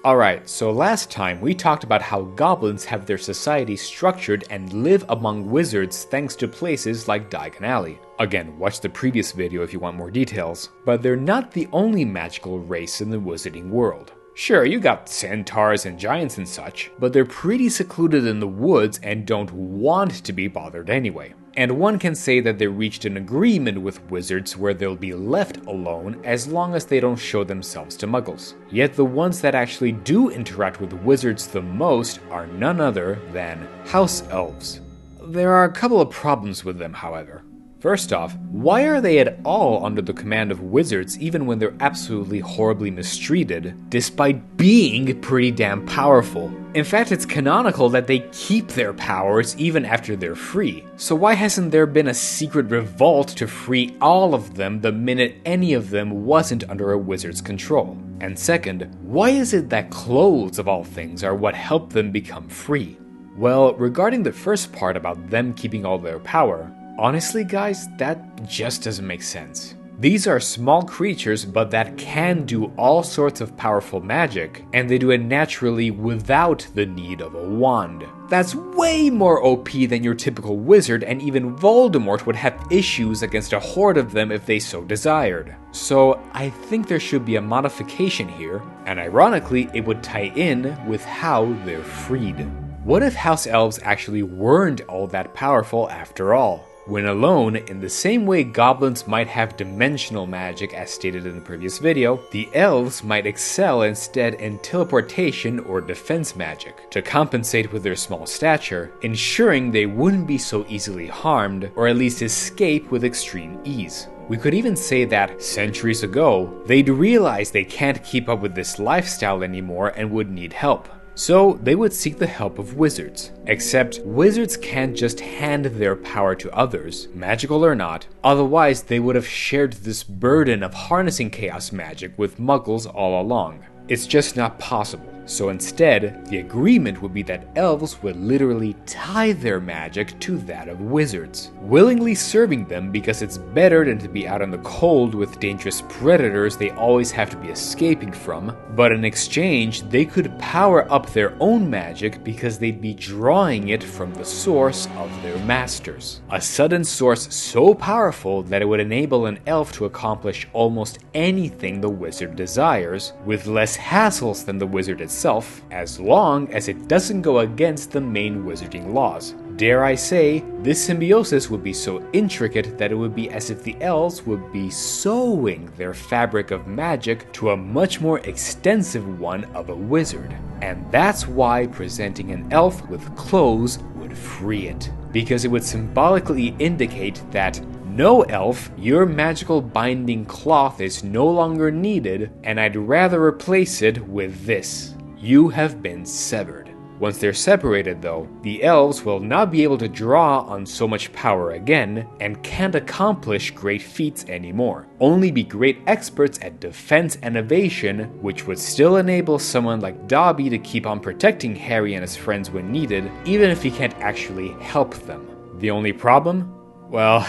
Speaker 1: Alright, so last time we talked about how goblins have their society structured and live among wizards thanks to places like Diagon Alley. Again, watch the previous video if you want more details. But they're not the only magical race in the wizarding world. Sure, you got centaurs and giants and such, but they're pretty secluded in the woods and don't want to be bothered anyway. And one can say that they reached an agreement with wizards where they'll be left alone as long as they don't show themselves to muggles. Yet the ones that actually do interact with wizards the most are none other than House Elves. There are a couple of problems with them, however. First off, why are they at all under the command of wizards even when they're absolutely horribly mistreated, despite being pretty damn powerful? In fact, it's canonical that they keep their powers even after they're free. So why hasn't there been a secret revolt to free all of them the minute any of them wasn't under a wizard's control? And second, why is it that clothes of all things are what help them become free? Well, regarding the first part about them keeping all their power, honestly guys, that just doesn't make sense. These are small creatures but that can do all sorts of powerful magic, and they do it naturally without the need of a wand. That's way more OP than your typical wizard, and even Voldemort would have issues against a horde of them if they so desired. So I think there should be a modification here, and ironically it would tie in with how they're freed. What if House Elves actually weren't all that powerful after all? When alone, in the same way goblins might have dimensional magic as stated in the previous video, the elves might excel instead in teleportation or defense magic, to compensate with their small stature, ensuring they wouldn't be so easily harmed, or at least escape with extreme ease. We could even say that, centuries ago, they'd realize they can't keep up with this lifestyle anymore and would need help. So they would seek the help of wizards. Except wizards can't just hand their power to others, magical or not, otherwise they would have shared this burden of harnessing chaos magic with muggles all along. It's just not possible. So instead, the agreement would be that elves would literally tie their magic to that of wizards, willingly serving them because it's better than to be out in the cold with dangerous predators they always have to be escaping from, but in exchange, they could power up their own magic because they'd be drawing it from the source of their masters. A sudden source so powerful that it would enable an elf to accomplish almost anything the wizard desires, with less hassles than the wizard itself, as long as it doesn't go against the main wizarding laws. Dare I say, this symbiosis would be so intricate that it would be as if the elves would be sewing their fabric of magic to a much more extensive one of a wizard. And that's why presenting an elf with clothes would free it, because it would symbolically indicate that no elf, your magical binding cloth is no longer needed, and I'd rather replace it with this. You have been severed. Once they're separated though, the elves will not be able to draw on so much power again, and can't accomplish great feats anymore. Only be great experts at defense and evasion, which would still enable someone like Dobby to keep on protecting Harry and his friends when needed, even if he can't actually help them. The only problem? Well,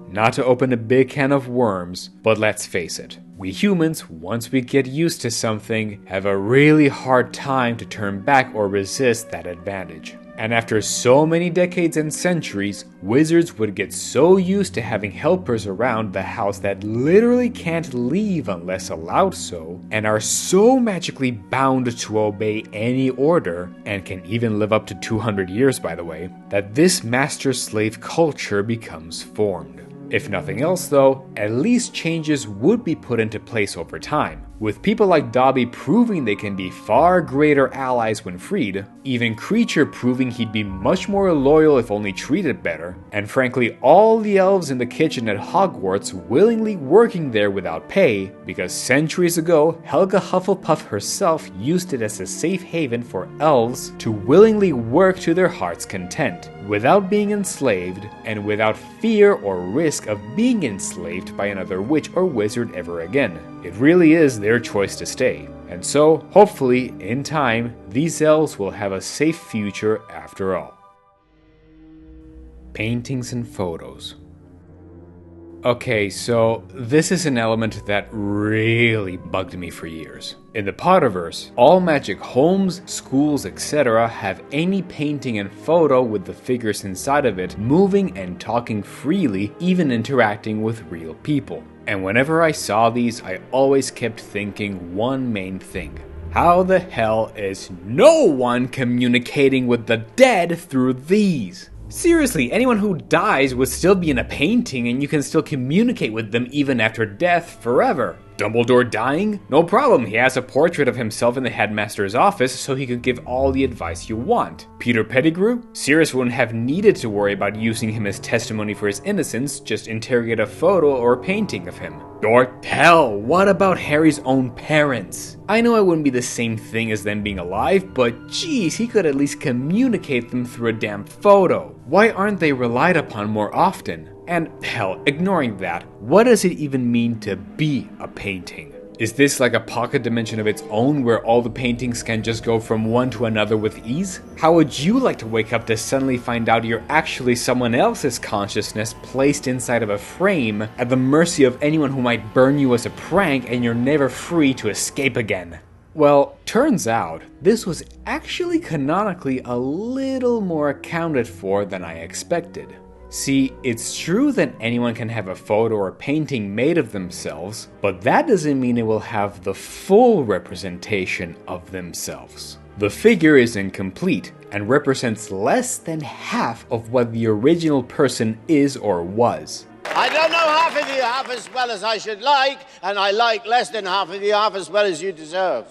Speaker 1: not to open a big can of worms, but let's face it. We humans, once we get used to something, have a really hard time to turn back or resist that advantage. And after so many decades and centuries, wizards would get so used to having helpers around the house that literally can't leave unless allowed so, and are so magically bound to obey any order, and can even live up to 200 years by the way, that this master-slave culture becomes formed. If nothing else though, at least changes would be put into place over time, with people like Dobby proving they can be far greater allies when freed, even Creature proving he'd be much more loyal if only treated better, and frankly all the elves in the kitchen at Hogwarts willingly working there without pay, because centuries ago Helga Hufflepuff herself used it as a safe haven for elves to willingly work to their heart's content, without being enslaved, and without fear or risk of being enslaved by another witch or wizard ever again. It really is their choice to stay. And so, hopefully, in time, these elves will have a safe future after all. Paintings and photos. Okay, so this is an element that really bugged me for years. In the Potterverse, all magic homes, schools, etc. have any painting and photo with the figures inside of it moving and talking freely, even interacting with real people. And whenever I saw these, I always kept thinking one main thing. How the hell is no one communicating with the dead through these? Seriously, anyone who dies would still be in a painting and you can still communicate with them even after death forever. Dumbledore dying? No problem, he has a portrait of himself in the headmaster's office so he could give all the advice you want. Peter Pettigrew? Sirius wouldn't have needed to worry about using him as testimony for his innocence, just interrogate a photo or painting of him. Or hell, what about Harry's own parents? I know it wouldn't be the same thing as them being alive, but geez, he could at least communicate them through a damn photo. Why aren't they relied upon more often? And hell, ignoring that, what does it even mean to be a painting? Is this like a pocket dimension of its own where all the paintings can just go from one to another with ease? How would you like to wake up to suddenly find out you're actually someone else's consciousness placed inside of a frame at the mercy of anyone who might burn you as a prank and you're never free to escape again? Well, turns out this was actually canonically a little more accounted for than I expected. See, it's true that anyone can have a photo or painting made of themselves, but that doesn't mean it will have the full representation of themselves. The figure is incomplete and represents less than half of what the original person is or was.
Speaker 5: I don't know half of you half as well as I should like, and I like less than half of you half as well as you deserve.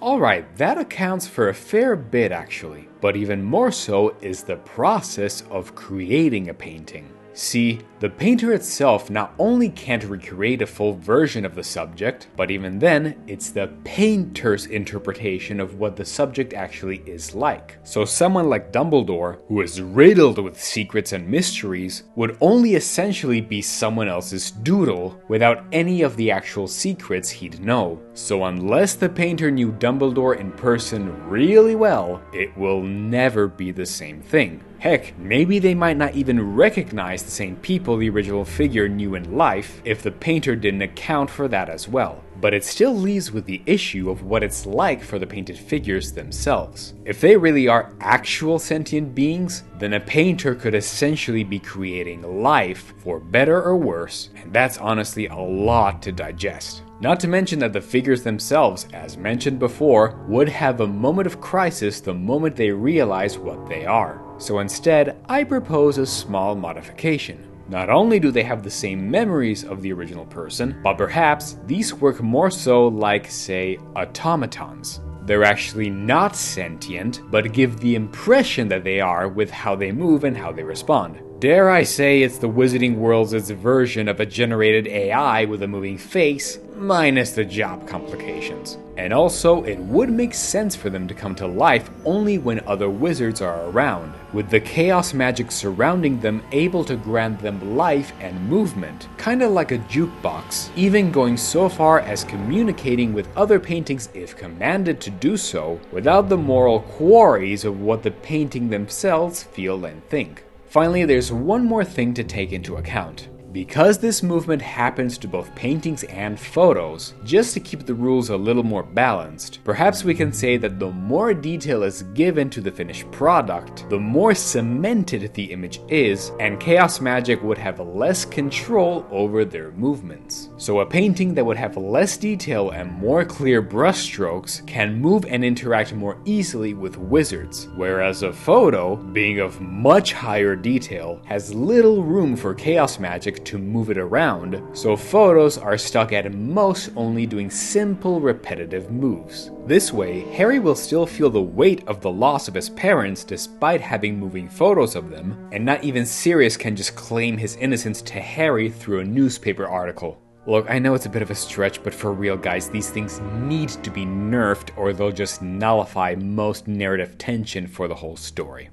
Speaker 1: Alright, that accounts for a fair bit actually, but even more so is the process of creating a painting. See, the painter itself not only can't recreate a full version of the subject, but even then, it's the painter's interpretation of what the subject actually is like. So someone like Dumbledore, who is riddled with secrets and mysteries, would only essentially be someone else's doodle without any of the actual secrets he'd know. So unless the painter knew Dumbledore in person really well, it will never be the same thing. Heck, maybe they might not even recognize the same people the original figure knew in life if the painter didn't account for that as well. But it still leaves with the issue of what it's like for the painted figures themselves. If they really are actual sentient beings, then a painter could essentially be creating life, for better or worse, and that's honestly a lot to digest. Not to mention that the figures themselves, as mentioned before, would have a moment of crisis the moment they realize what they are. So instead, I propose a small modification. Not only do they have the same memories of the original person, but perhaps these work more so like, say, automatons. They're actually not sentient, but give the impression that they are with how they move and how they respond. Dare I say it's the Wizarding World's version of a generated AI with a moving face, minus the job complications. And also, it would make sense for them to come to life only when other wizards are around, with the chaos magic surrounding them able to grant them life and movement, kinda like a jukebox, even going so far as communicating with other paintings if commanded to do so, without the moral quarries of what the painting themselves feel and think. Finally, there's one more thing to take into account. Because this movement happens to both paintings and photos, just to keep the rules a little more balanced, perhaps we can say that the more detail is given to the finished product, the more cemented the image is, and chaos magic would have less control over their movements. So a painting that would have less detail and more clear brushstrokes can move and interact more easily with wizards, whereas a photo, being of much higher detail, has little room for chaos magic to move it around, so photos are stuck at most only doing simple repetitive moves. This way, Harry will still feel the weight of the loss of his parents despite having moving photos of them, and not even Sirius can just claim his innocence to Harry through a newspaper article. Look, I know it's a bit of a stretch, but for real guys, these things need to be nerfed or they'll just nullify most narrative tension for the whole story.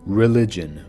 Speaker 1: Religion.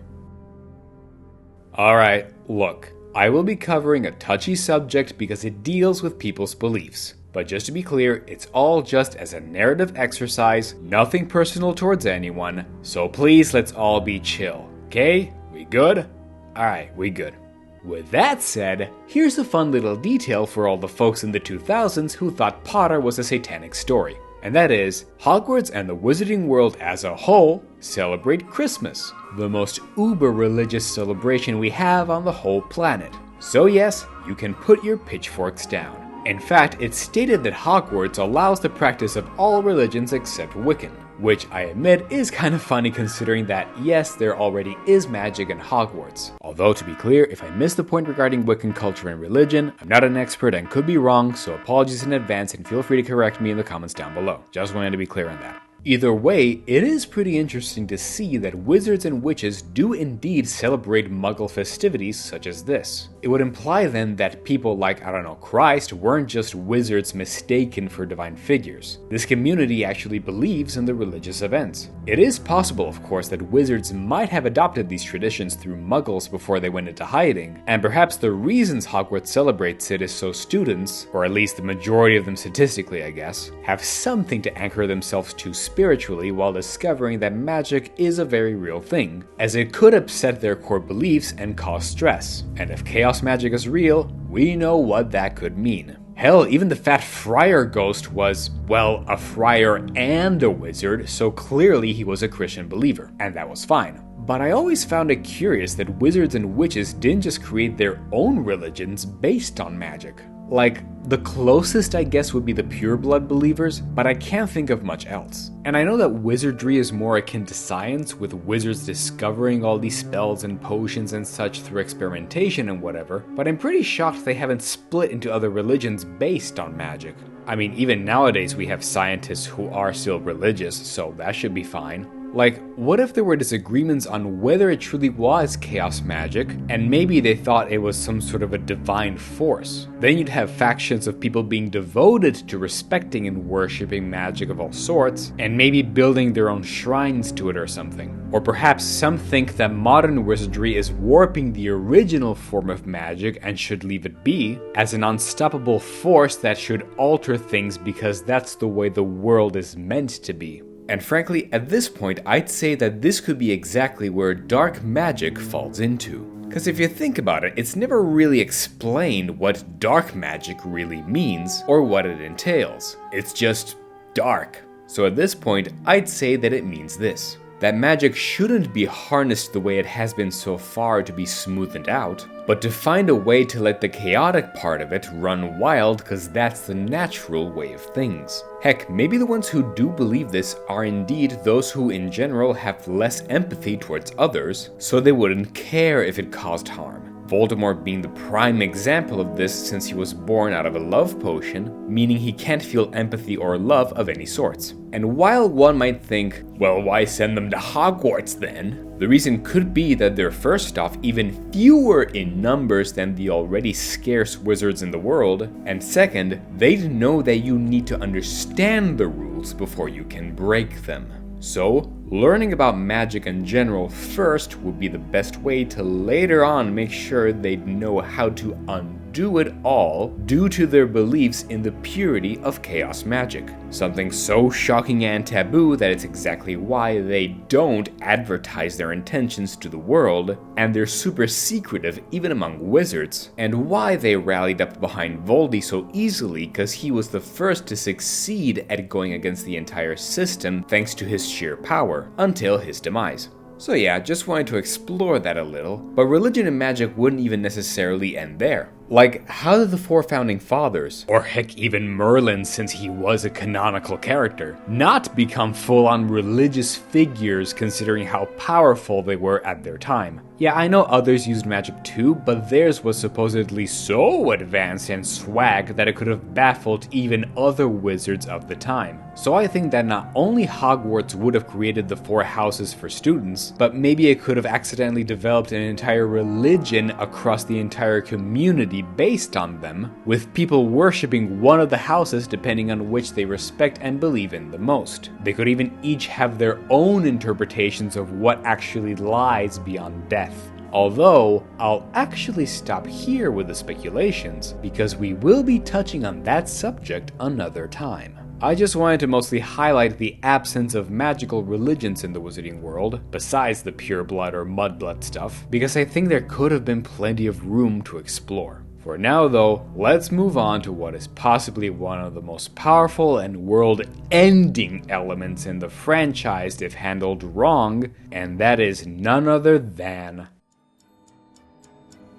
Speaker 1: Alright, look, I will be covering a touchy subject because it deals with people's beliefs. But just to be clear, it's all just as a narrative exercise, nothing personal towards anyone, so please let's all be chill, okay? We good? Alright, we good. With that said, here's a fun little detail for all the folks in the 2000s who thought Potter was a satanic story. And that is, Hogwarts and the Wizarding World as a whole celebrate Christmas, the most uber-religious celebration we have on the whole planet. So yes, you can put your pitchforks down. In fact, it's stated that Hogwarts allows the practice of all religions except Wiccan, which I admit is kind of funny considering that yes, there already is magic in Hogwarts. Although to be clear, if I missed the point regarding Wiccan culture and religion, I'm not an expert and could be wrong, so apologies in advance and feel free to correct me in the comments down below. Just wanted to be clear on that. Either way, it is pretty interesting to see that wizards and witches do indeed celebrate Muggle festivities such as this. It would imply then that people like, Christ weren't just wizards mistaken for divine figures. This community actually believes in the religious events. It is possible, of course, that wizards might have adopted these traditions through Muggles before they went into hiding, and perhaps the reasons Hogwarts celebrates it is so students, or at least the majority of them statistically I guess, have something to anchor themselves to spiritually while discovering that magic is a very real thing, as it could upset their core beliefs and cause stress. And if chaos magic is real, we know what that could mean. Hell, even the fat friar ghost was, well, a friar and a wizard, so clearly he was a Christian believer, and that was fine. But I always found it curious that wizards and witches didn't just create their own religions based on magic. Like, the closest I guess would be the pureblood believers, but I can't think of much else. And I know that wizardry is more akin to science, with wizards discovering all these spells and potions and such through experimentation and whatever, but I'm pretty shocked they haven't split into other religions based on magic. I mean, even nowadays we have scientists who are still religious, so that should be fine. Like, what if there were disagreements on whether it truly was chaos magic, and maybe they thought it was some sort of a divine force? Then you'd have factions of people being devoted to respecting and worshipping magic of all sorts, and maybe building their own shrines to it or something. Or perhaps some think that modern wizardry is warping the original form of magic and should leave it be, as an unstoppable force that should alter things because that's the way the world is meant to be. And frankly, at this point, I'd say that this could be exactly where dark magic falls into. Because if you think about it, it's never really explained what dark magic really means or what it entails. It's just dark. So at this point, I'd say that it means this: that magic shouldn't be harnessed the way it has been so far to be smoothed out, but to find a way to let the chaotic part of it run wild because that's the natural way of things. Heck, maybe the ones who do believe this are indeed those who in general have less empathy towards others, so they wouldn't care if it caused harm. Voldemort being the prime example of this since he was born out of a love potion, meaning he can't feel empathy or love of any sorts. And while one might think, well, why send them to Hogwarts then? The reason could be that they're first off even fewer in numbers than the already scarce wizards in the world, and second, they'd know that you need to understand the rules before you can break them. So, learning about magic in general first would be the best way to later on make sure they'd know how to undo it all due to their beliefs in the purity of chaos magic. Something so shocking and taboo that it's exactly why they don't advertise their intentions to the world, and they're super secretive even among wizards, and why they rallied up behind Voldy so easily because he was the first to succeed at going against the entire system thanks to his sheer power, until his demise. So yeah, just wanted to explore that a little, but religion and magic wouldn't even necessarily end there. Like, how did the four founding fathers, or heck even Merlin since he was a canonical character, not become full-on religious figures considering how powerful they were at their time? Yeah, I know others used magic too, but theirs was supposedly so advanced and swag that it could have baffled even other wizards of the time. So I think that not only Hogwarts would have created the four houses for students, but maybe it could have accidentally developed an entire religion across the entire community based on them, with people worshipping one of the houses depending on which they respect and believe in the most. They could even each have their own interpretations of what actually lies beyond death. Although, I'll actually stop here with the speculations, because we will be touching on that subject another time. I just wanted to mostly highlight the absence of magical religions in the wizarding world, besides the pureblood or mudblood stuff, because I think there could have been plenty of room to explore. For now though, let's move on to what is possibly one of the most powerful and world-ending elements in the franchise if handled wrong, and that is none other than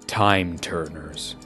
Speaker 1: Time Turners.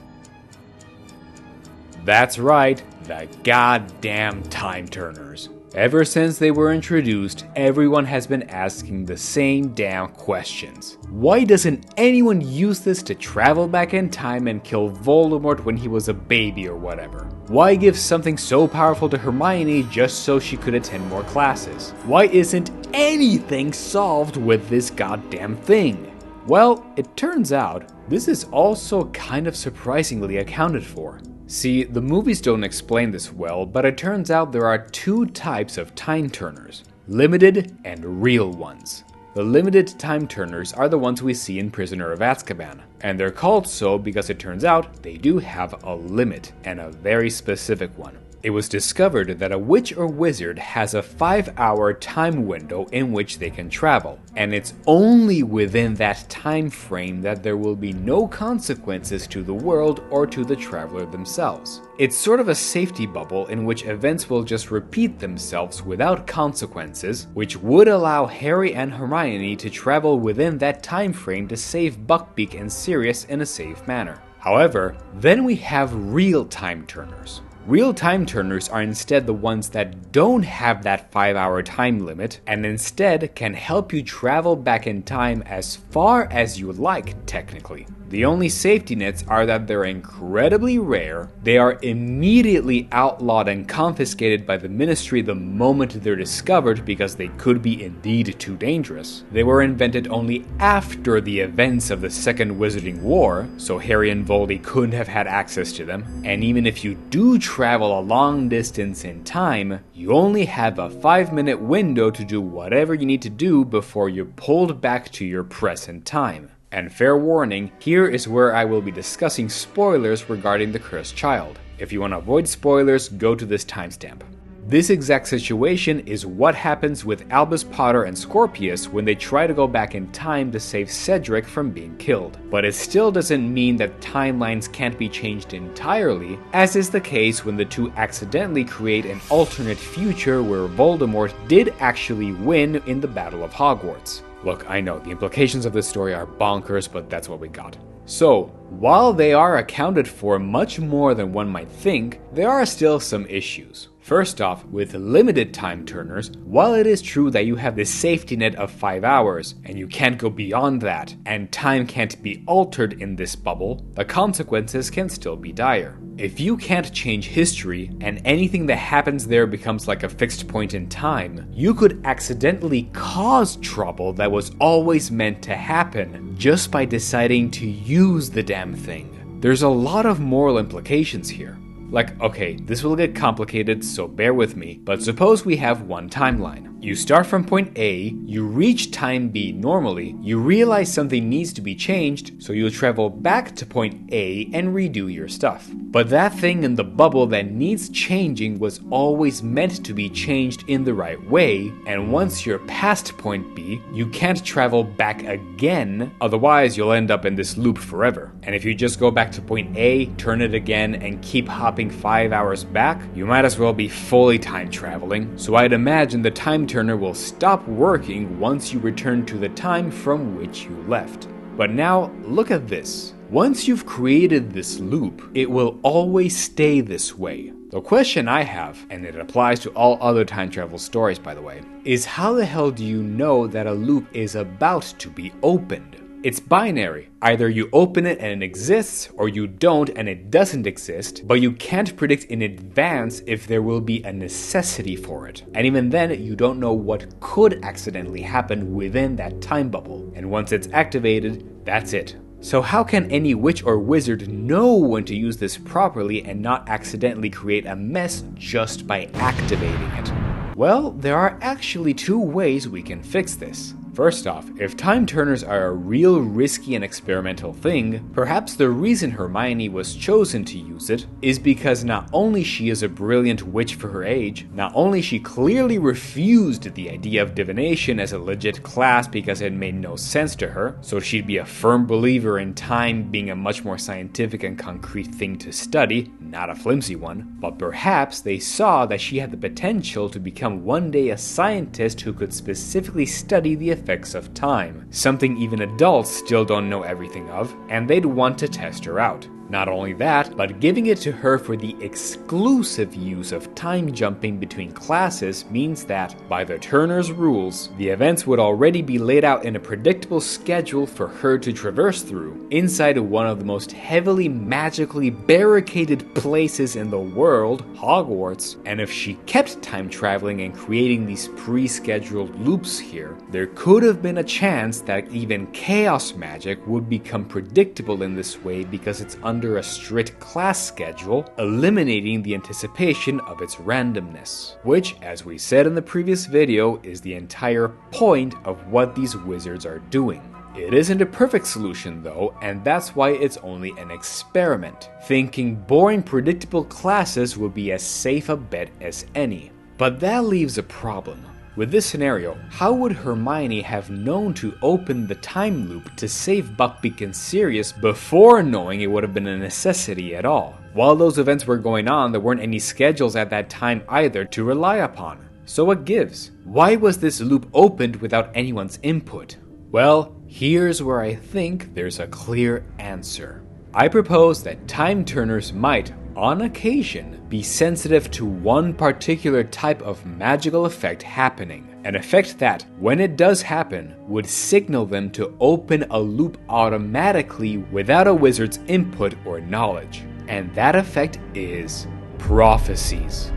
Speaker 1: That's right, the goddamn Time Turners. Ever since they were introduced, everyone has been asking the same damn questions. Why doesn't anyone use this to travel back in time and kill Voldemort when he was a baby or whatever? Why give something so powerful to Hermione just so she could attend more classes? Why isn't anything solved with this goddamn thing? Well, it turns out this is also kind of surprisingly accounted for. See, the movies don't explain this well, but it turns out there are two types of time turners: limited and real ones. The limited time turners are the ones we see in Prisoner of Azkaban, and they're called so because it turns out they do have a limit, and a very specific one. It was discovered that a witch or wizard has a 5-hour time window in which they can travel, and it's only within that time frame that there will be no consequences to the world or to the traveler themselves. It's sort of a safety bubble in which events will just repeat themselves without consequences, which would allow Harry and Hermione to travel within that time frame to save Buckbeak and Sirius in a safe manner. However, then we have real time turners. Real time turners are instead the ones that don't have that 5-hour time limit, and instead can help you travel back in time as far as you like, technically. The only safety nets are that they're incredibly rare, they are immediately outlawed and confiscated by the Ministry the moment they're discovered because they could be indeed too dangerous. They were invented only after the events of the Second Wizarding War, so Harry and Voldy couldn't have had access to them, and even if you do travel a long distance in time, you only have a 5-minute window to do whatever you need to do before you're pulled back to your present time. And fair warning, here is where I will be discussing spoilers regarding the Cursed Child. If you want to avoid spoilers, go to this timestamp. This exact situation is what happens with Albus Potter and Scorpius when they try to go back in time to save Cedric from being killed. But it still doesn't mean that timelines can't be changed entirely, as is the case when the two accidentally create an alternate future where Voldemort did actually win in the Battle of Hogwarts. Look, I know, the implications of this story are bonkers, but that's what we got. So, while they are accounted for much more than one might think, there are still some issues. First off, with limited time turners, while it is true that you have this safety net of 5 hours, and you can't go beyond that, and time can't be altered in this bubble, the consequences can still be dire. If you can't change history, and anything that happens there becomes like a fixed point in time, you could accidentally cause trouble that was always meant to happen, just by deciding to use the damn thing. There's a lot of moral implications here. Like, okay, this will get complicated, so bear with me, but suppose we have one timeline. You start from point A, you reach time B normally, you realize something needs to be changed, so you'll travel back to point A and redo your stuff. But that thing in the bubble that needs changing was always meant to be changed in the right way, and once you're past point B, you can't travel back again, otherwise you'll end up in this loop forever. And if you just go back to point A, turn it again, and keep hopping 5 hours back, you might as well be fully time traveling. So I'd imagine the time turner will stop working once you return to the time from which you left. But now, look at this. Once you've created this loop, it will always stay this way. The question I have, and it applies to all other time travel stories by the way, is how the hell do you know that a loop is about to be opened? It's binary. Either you open it and it exists, or you don't and it doesn't exist, but you can't predict in advance if there will be a necessity for it. And even then, you don't know what could accidentally happen within that time bubble. And once it's activated, that's it. So how can any witch or wizard know when to use this properly and not accidentally create a mess just by activating it? Well, there are actually two ways we can fix this. First off, if time turners are a real risky and experimental thing, perhaps the reason Hermione was chosen to use it is because not only she is a brilliant witch for her age, not only she clearly refused the idea of divination as a legit class because it made no sense to her, so she'd be a firm believer in time being a much more scientific and concrete thing to study, not a flimsy one, but perhaps they saw that she had the potential to become one day a scientist who could specifically study the effects of time, something even adults still don't know everything of, and they'd want to test her out. Not only that, but giving it to her for the exclusive use of time jumping between classes means that, by the Turner's rules, the events would already be laid out in a predictable schedule for her to traverse through, inside of one of the most heavily magically barricaded places in the world, Hogwarts, and if she kept time traveling and creating these pre-scheduled loops here, there could have been a chance that even chaos magic would become predictable in this way because it's under a strict class schedule, eliminating the anticipation of its randomness. Which, as we said in the previous video, is the entire point of what these wizards are doing. It isn't a perfect solution though, and that's why it's only an experiment. Thinking boring predictable classes would be as safe a bet as any. But that leaves a problem. With this scenario, how would Hermione have known to open the time loop to save Buckbeak and Sirius before knowing it would have been a necessity at all? While those events were going on, there weren't any schedules at that time either to rely upon. So what gives? Why was this loop opened without anyone's input? Well, here's where I think there's a clear answer. I propose that time turners might, on occasion, be sensitive to one particular type of magical effect happening. An effect that, when it does happen, would signal them to open a loop automatically without a wizard's input or knowledge. And that effect is prophecies.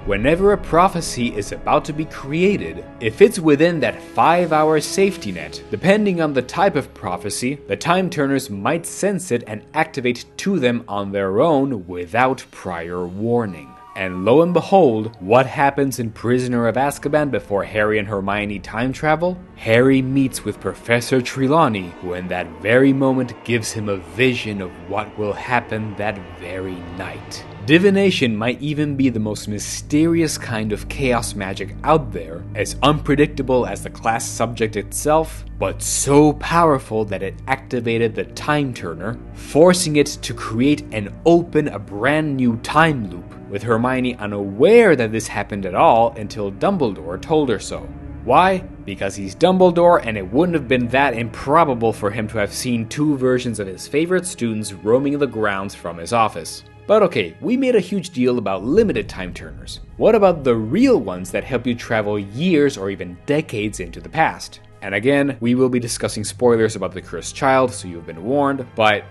Speaker 1: Whenever a prophecy is about to be created, if it's within that 5-hour safety net, depending on the type of prophecy, the time turners might sense it and activate to them on their own without prior warning. And lo and behold, what happens in Prisoner of Azkaban before Harry and Hermione time travel? Harry meets with Professor Trelawney, who in that very moment gives him a vision of what will happen that very night. Divination might even be the most mysterious kind of chaos magic out there, as unpredictable as the class subject itself, but so powerful that it activated the time turner, forcing it to create and open a brand new time loop, with Hermione unaware that this happened at all until Dumbledore told her so. Why? Because he's Dumbledore, and it wouldn't have been that improbable for him to have seen 2 versions of his favorite students roaming the grounds from his office. But okay, we made a huge deal about limited time turners. What about the real ones that help you travel years or even decades into the past? And again, we will be discussing spoilers about the Cursed Child, so you've been warned, but,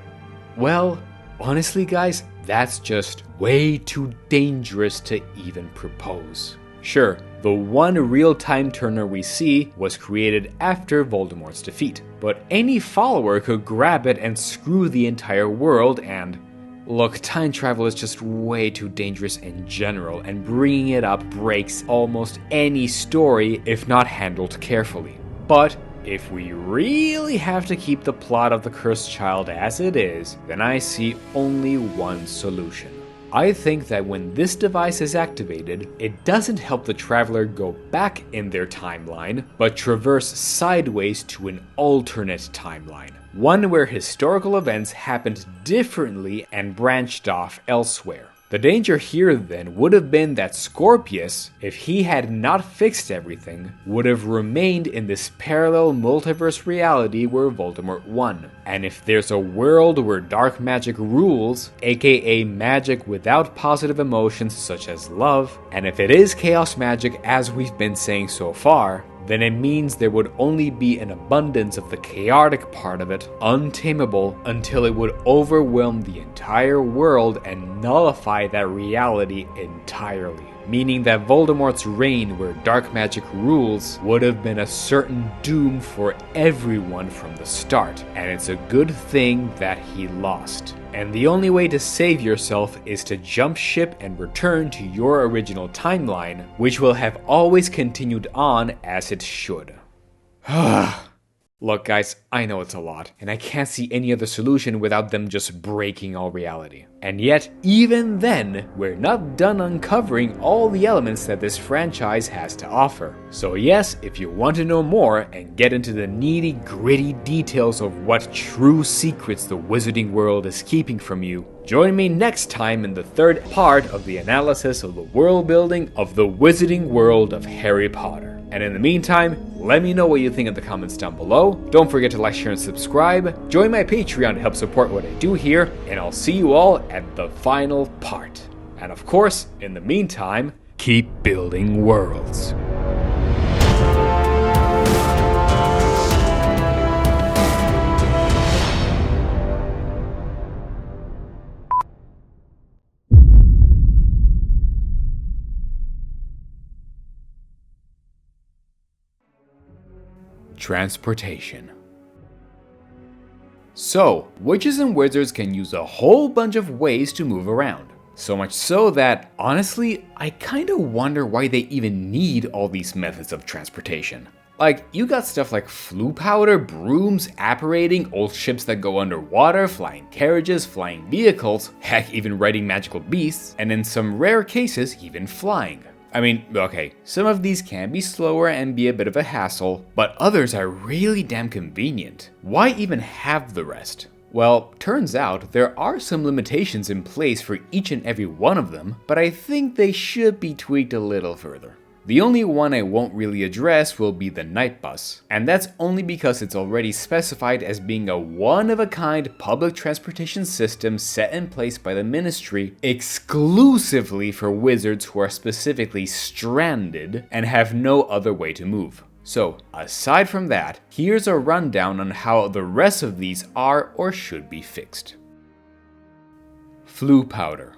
Speaker 1: well, honestly guys, that's just way too dangerous to even propose. Sure, the one real time turner we see was created after Voldemort's defeat, but any follower could grab it and screw the entire world and... Look, time travel is just way too dangerous in general, and bringing it up breaks almost any story if not handled carefully. But if we really have to keep the plot of the Cursed Child as it is, then I see only one solution. I think that when this device is activated, it doesn't help the traveler go back in their timeline, but traverse sideways to an alternate timeline. One where historical events happened differently and branched off elsewhere. The danger here then would have been that Scorpius, if he had not fixed everything, would have remained in this parallel multiverse reality where Voldemort won. And if there's a world where dark magic rules, aka magic without positive emotions such as love, and if it is chaos magic as we've been saying so far, then it means there would only be an abundance of the chaotic part of it, untamable, until it would overwhelm the entire world and nullify that reality entirely. Meaning that Voldemort's reign where dark magic rules would have been a certain doom for everyone from the start, and it's a good thing that he lost. And the only way to save yourself is to jump ship and return to your original timeline, which will have always continued on as it should. Look guys, I know it's a lot, and I can't see any other solution without them just breaking all reality. And yet, even then, we're not done uncovering all the elements that this franchise has to offer. So yes, if you want to know more and get into the nitty-gritty details of what true secrets the wizarding world is keeping from you, join me next time in the 3rd part of the analysis of the world building of the wizarding world of Harry Potter. And in the meantime, let me know what you think in the comments down below. Don't forget to like, share, and subscribe. Join my Patreon to help support what I do here, and I'll see you all at the final part. And of course, in the meantime, keep building worlds. Transportation. So, witches and wizards can use a whole bunch of ways to move around. So much so that, honestly, I kinda wonder why they even need all these methods of transportation. Like, you got stuff like Floo Powder, Brooms, Apparating, old ships that go underwater, flying carriages, flying vehicles, heck, even riding magical beasts, and in some rare cases, even flying. I mean, okay, some of these can be slower and be a bit of a hassle, but others are really damn convenient. Why even have the rest? Well, turns out there are some limitations in place for each and every one of them, but I think they should be tweaked a little further. The only one I won't really address will be the night bus, and that's only because it's already specified as being a one-of-a-kind public transportation system set in place by the Ministry exclusively for wizards who are specifically stranded and have no other way to move. So, aside from that, here's a rundown on how the rest of these are or should be fixed. Floo Powder.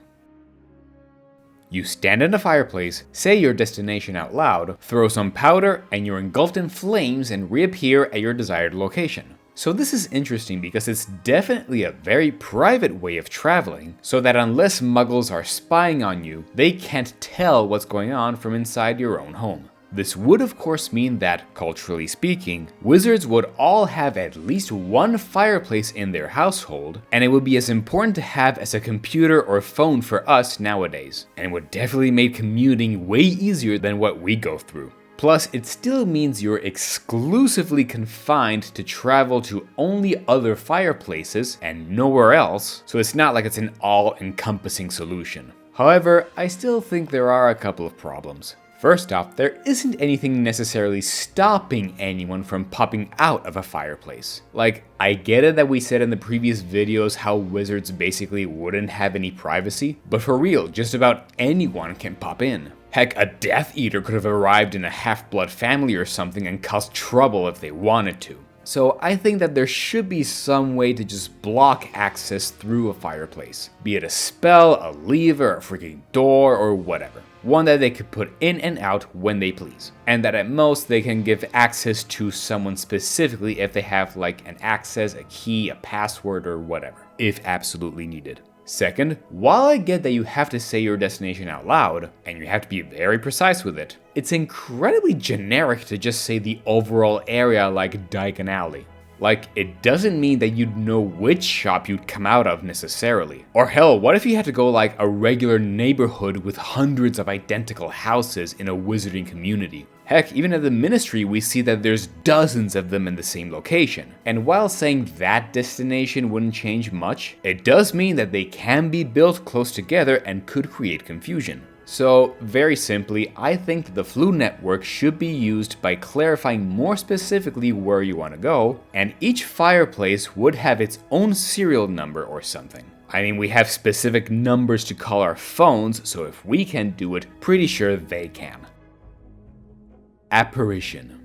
Speaker 1: You stand in a fireplace, say your destination out loud, throw some powder, and you're engulfed in flames and reappear at your desired location. So this is interesting because it's definitely a very private way of traveling, so that unless muggles are spying on you, they can't tell what's going on from inside your own home. This would of course mean that, culturally speaking, wizards would all have at least one fireplace in their household, and it would be as important to have as a computer or phone for us nowadays, and it would definitely make commuting way easier than what we go through. Plus, it still means you're exclusively confined to travel to only other fireplaces and nowhere else, so it's not like it's an all-encompassing solution. However, I still think there are a couple of problems. First off, there isn't anything necessarily stopping anyone from popping out of a fireplace. Like, I get it that we said in the previous videos how wizards basically wouldn't have any privacy, but for real, just about anyone can pop in. Heck, a Death Eater could have arrived in a half-blood family or something and caused trouble if they wanted to. So I think that there should be some way to just block access through a fireplace. Be it a spell, a lever, a freaking door, or whatever. One that they could put in and out when they please. And that at most they can give access to someone specifically if they have like an access, a key, a password, or whatever, if absolutely needed. Second, while I get that you have to say your destination out loud, and you have to be very precise with it, it's incredibly generic to just say the overall area like Diagon Alley. Like, it doesn't mean that you'd know which shop you'd come out of necessarily. Or hell, what if you had to go like a regular neighborhood with hundreds of identical houses in a wizarding community? Heck, even at the Ministry we see that there's dozens of them in the same location. And while saying that destination wouldn't change much, it does mean that they can be built close together and could create confusion. So, very simply, I think that the Floo network should be used by clarifying more specifically where you want to go, and each fireplace would have its own serial number or something. I mean, we have specific numbers to call our phones, so if we can do it, pretty sure they can. Apparition.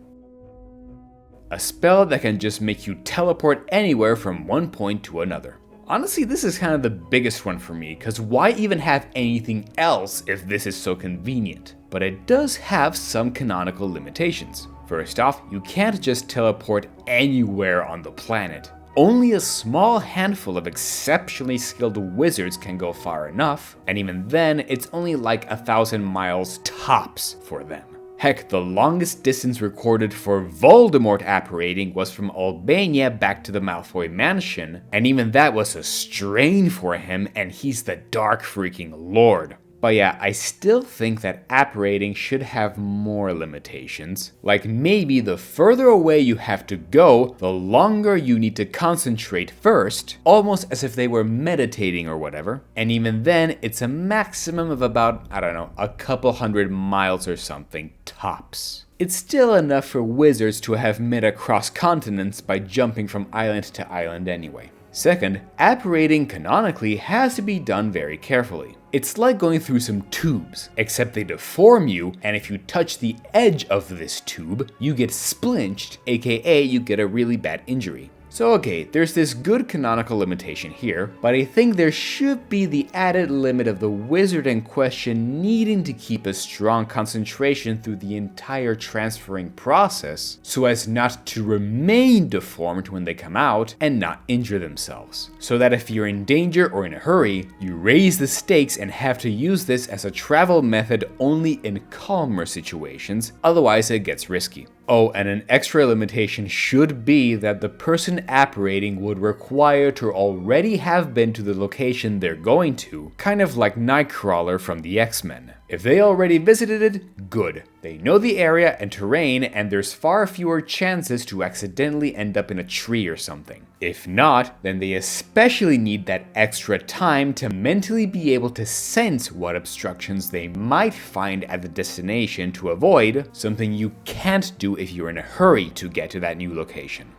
Speaker 1: A spell that can just make you teleport anywhere from one point to another. Honestly, this is kind of the biggest one for me, because why even have anything else if this is so convenient? But it does have some canonical limitations. First off, you can't just teleport anywhere on the planet. Only a small handful of exceptionally skilled wizards can go far enough, and even then, it's only like 1,000 miles tops for them. Heck, the longest distance recorded for Voldemort apparating was from Albania back to the Malfoy mansion, and even that was a strain for him, and he's the Dark freaking Lord. But yeah, I still think that apparating should have more limitations. Like maybe the further away you have to go, the longer you need to concentrate first, almost as if they were meditating or whatever. And even then, it's a maximum of about, I don't know, a couple hundred miles or something, tops. It's still enough for wizards to have met across continents by jumping from island to island anyway. Second, apparating canonically has to be done very carefully. It's like going through some tubes, except they deform you, and if you touch the edge of this tube, you get splinched, aka you get a really bad injury. So okay, there's this good canonical limitation here, but I think there should be the added limit of the wizard in question needing to keep a strong concentration through the entire transferring process, so as not to remain deformed when they come out and not injure themselves. So that if you're in danger or in a hurry, you raise the stakes and have to use this as a travel method only in calmer situations, otherwise it gets risky. Oh, and an extra limitation should be that the person apparating would require to already have been to the location they're going to, kind of like Nightcrawler from the X-Men. If they already visited it, good. They know the area and terrain, and there's far fewer chances to accidentally end up in a tree or something. If not, then they especially need that extra time to mentally be able to sense what obstructions they might find at the destination to avoid, something you can't do if you're in a hurry to get to that new location.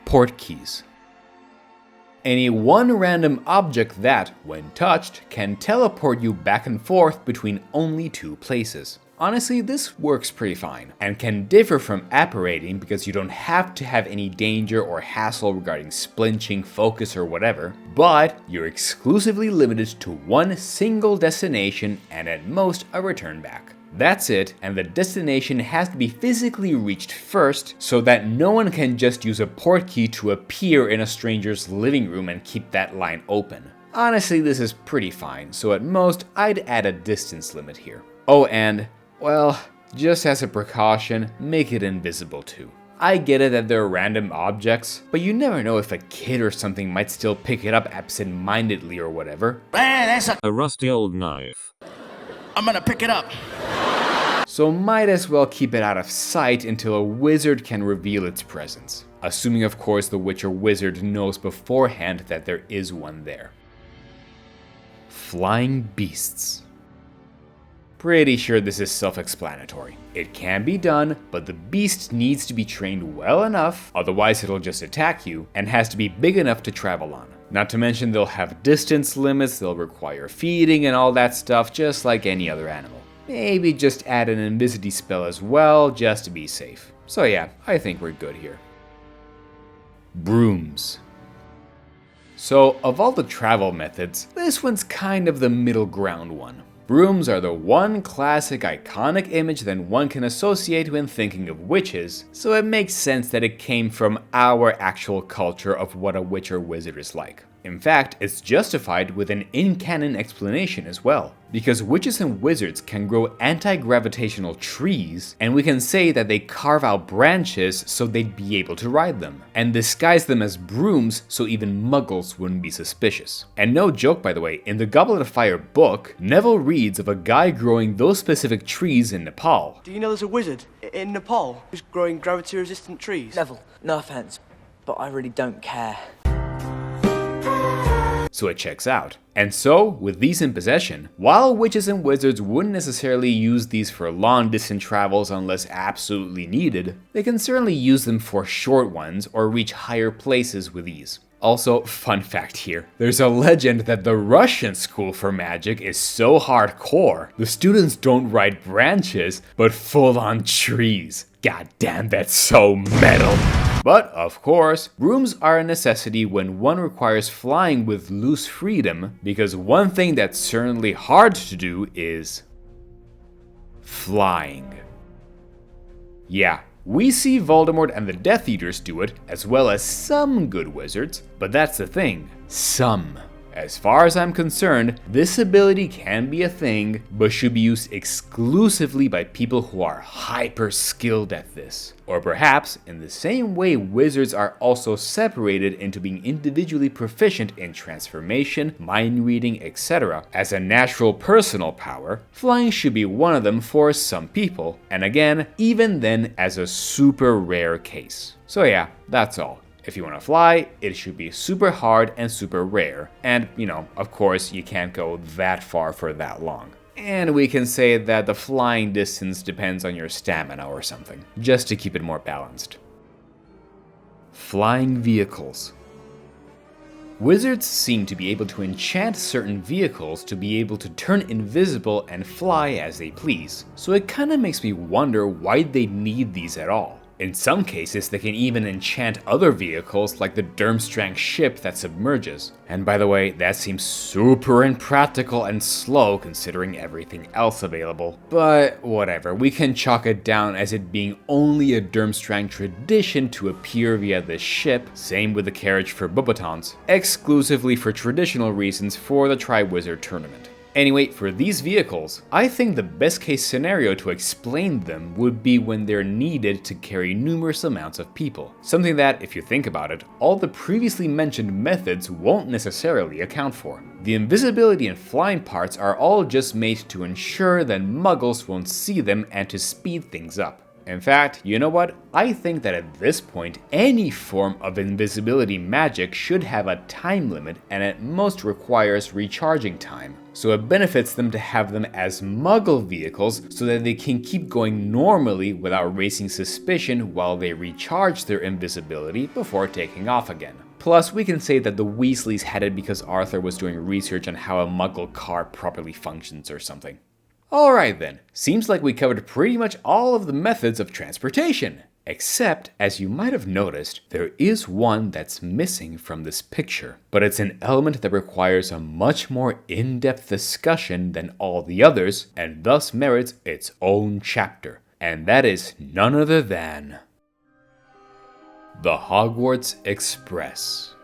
Speaker 1: Portkeys. Any one random object that, when touched, can teleport you back and forth between only two places. Honestly, this works pretty fine, and can differ from apparating because you don't have to have any danger or hassle regarding splinching, focus, or whatever, but you're exclusively limited to one single destination and at most a return back. That's it, and the destination has to be physically reached first so that no one can just use a portkey to appear in a stranger's living room and keep that line open. Honestly, this is pretty fine, so at most I'd add a distance limit here. Oh, and, well, just as a precaution, make it invisible too. I get it that they're random objects, but you never know if a kid or something might still pick it up absent-mindedly or whatever.
Speaker 6: That's a rusty old knife. I'm gonna pick it up.
Speaker 1: So might as well keep it out of sight until a wizard can reveal its presence. Assuming of course the witch or wizard knows beforehand that there is one there. Flying beasts. Pretty sure this is self-explanatory. It can be done, but the beast needs to be trained well enough, otherwise it'll just attack you, and has to be big enough to travel on. Not to mention they'll have distance limits, they'll require feeding and all that stuff, just like any other animal. Maybe just add an invisity spell as well, just to be safe. So yeah, I think we're good here. Brooms. So, of all the travel methods, this one's kind of the middle ground one. Brooms are the one classic iconic image that one can associate when thinking of witches, so it makes sense that it came from our actual culture of what a witch or wizard is like. In fact, it's justified with an in-canon explanation as well, because witches and wizards can grow anti-gravitational trees, and we can say that they carve out branches so they'd be able to ride them, and disguise them as brooms so even muggles wouldn't be suspicious. And no joke, by the way, in the Goblet of Fire book, Neville reads of a guy growing those specific trees in Nepal.
Speaker 7: Do you know there's a wizard in Nepal who's growing gravity-resistant trees?
Speaker 8: Neville, no offense, but I really don't care.
Speaker 1: So it checks out. And so, with these in possession, while witches and wizards wouldn't necessarily use these for long distance travels unless absolutely needed, they can certainly use them for short ones or reach higher places with ease. Also, fun fact here, there's a legend that the Russian school for magic is so hardcore, the students don't ride branches, but full-on trees. God damn, that's so metal. But, of course, brooms are a necessity when one requires flying with loose freedom, because one thing that's certainly hard to do is flying. Yeah, we see Voldemort and the Death Eaters do it, as well as some good wizards, but that's the thing, some. As far as I'm concerned, this ability can be a thing, but should be used exclusively by people who are hyper skilled at this. Or perhaps, in the same way wizards are also separated into being individually proficient in transformation, mind reading, etc. as a natural personal power, flying should be one of them for some people, and again, even then as a super rare case. So yeah, that's all. If you want to fly, it should be super hard and super rare. And, of course, you can't go that far for that long. And we can say that the flying distance depends on your stamina or something, just to keep it more balanced. Flying vehicles. Wizards seem to be able to enchant certain vehicles to be able to turn invisible and fly as they please, so it kinda makes me wonder why they need these at all. In some cases, they can even enchant other vehicles like the Durmstrang ship that submerges. And by the way, that seems super impractical and slow considering everything else available. But whatever, we can chalk it down as it being only a Durmstrang tradition to appear via this ship, same with the carriage for Beauxbatons, exclusively for traditional reasons for the Triwizard Tournament. Anyway, for these vehicles, I think the best case scenario to explain them would be when they're needed to carry numerous amounts of people. Something that, if you think about it, all the previously mentioned methods won't necessarily account for. The invisibility and flying parts are all just made to ensure that muggles won't see them and to speed things up. In fact, you know what? I think that at this point, any form of invisibility magic should have a time limit and at most requires recharging time. So it benefits them to have them as muggle vehicles so that they can keep going normally without raising suspicion while they recharge their invisibility before taking off again. Plus, we can say that the Weasleys had it because Arthur was doing research on how a muggle car properly functions or something. Alright then, seems like we covered pretty much all of the methods of transportation. Except, as you might have noticed, there is one that's missing from this picture. But it's an element that requires a much more in-depth discussion than all the others, and thus merits its own chapter. And that is none other than the Hogwarts Express.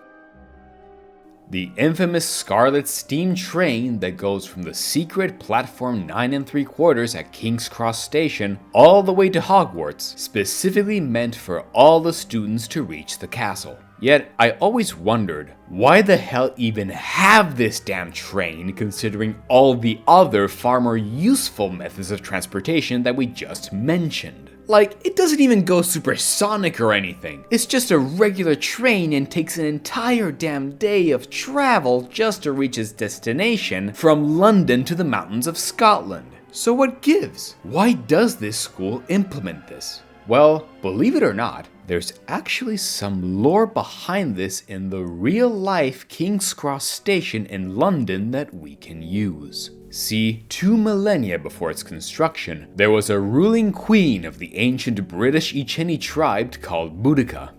Speaker 1: The infamous Scarlet Steam train that goes from the secret platform 9 3/4 at King's Cross Station all the way to Hogwarts, specifically meant for all the students to reach the castle. Yet, I always wondered, why the hell even have this damn train considering all the other far more useful methods of transportation that we just mentioned? Like, it doesn't even go supersonic or anything. It's just a regular train and takes an entire damn day of travel just to reach its destination from London to the mountains of Scotland. So what gives? Why does this school implement this? Well, believe it or not, there's actually some lore behind this in the real-life King's Cross station in London that we can use. See, 2 millennia before its construction, there was a ruling queen of the ancient British Iceni tribe called Boudica,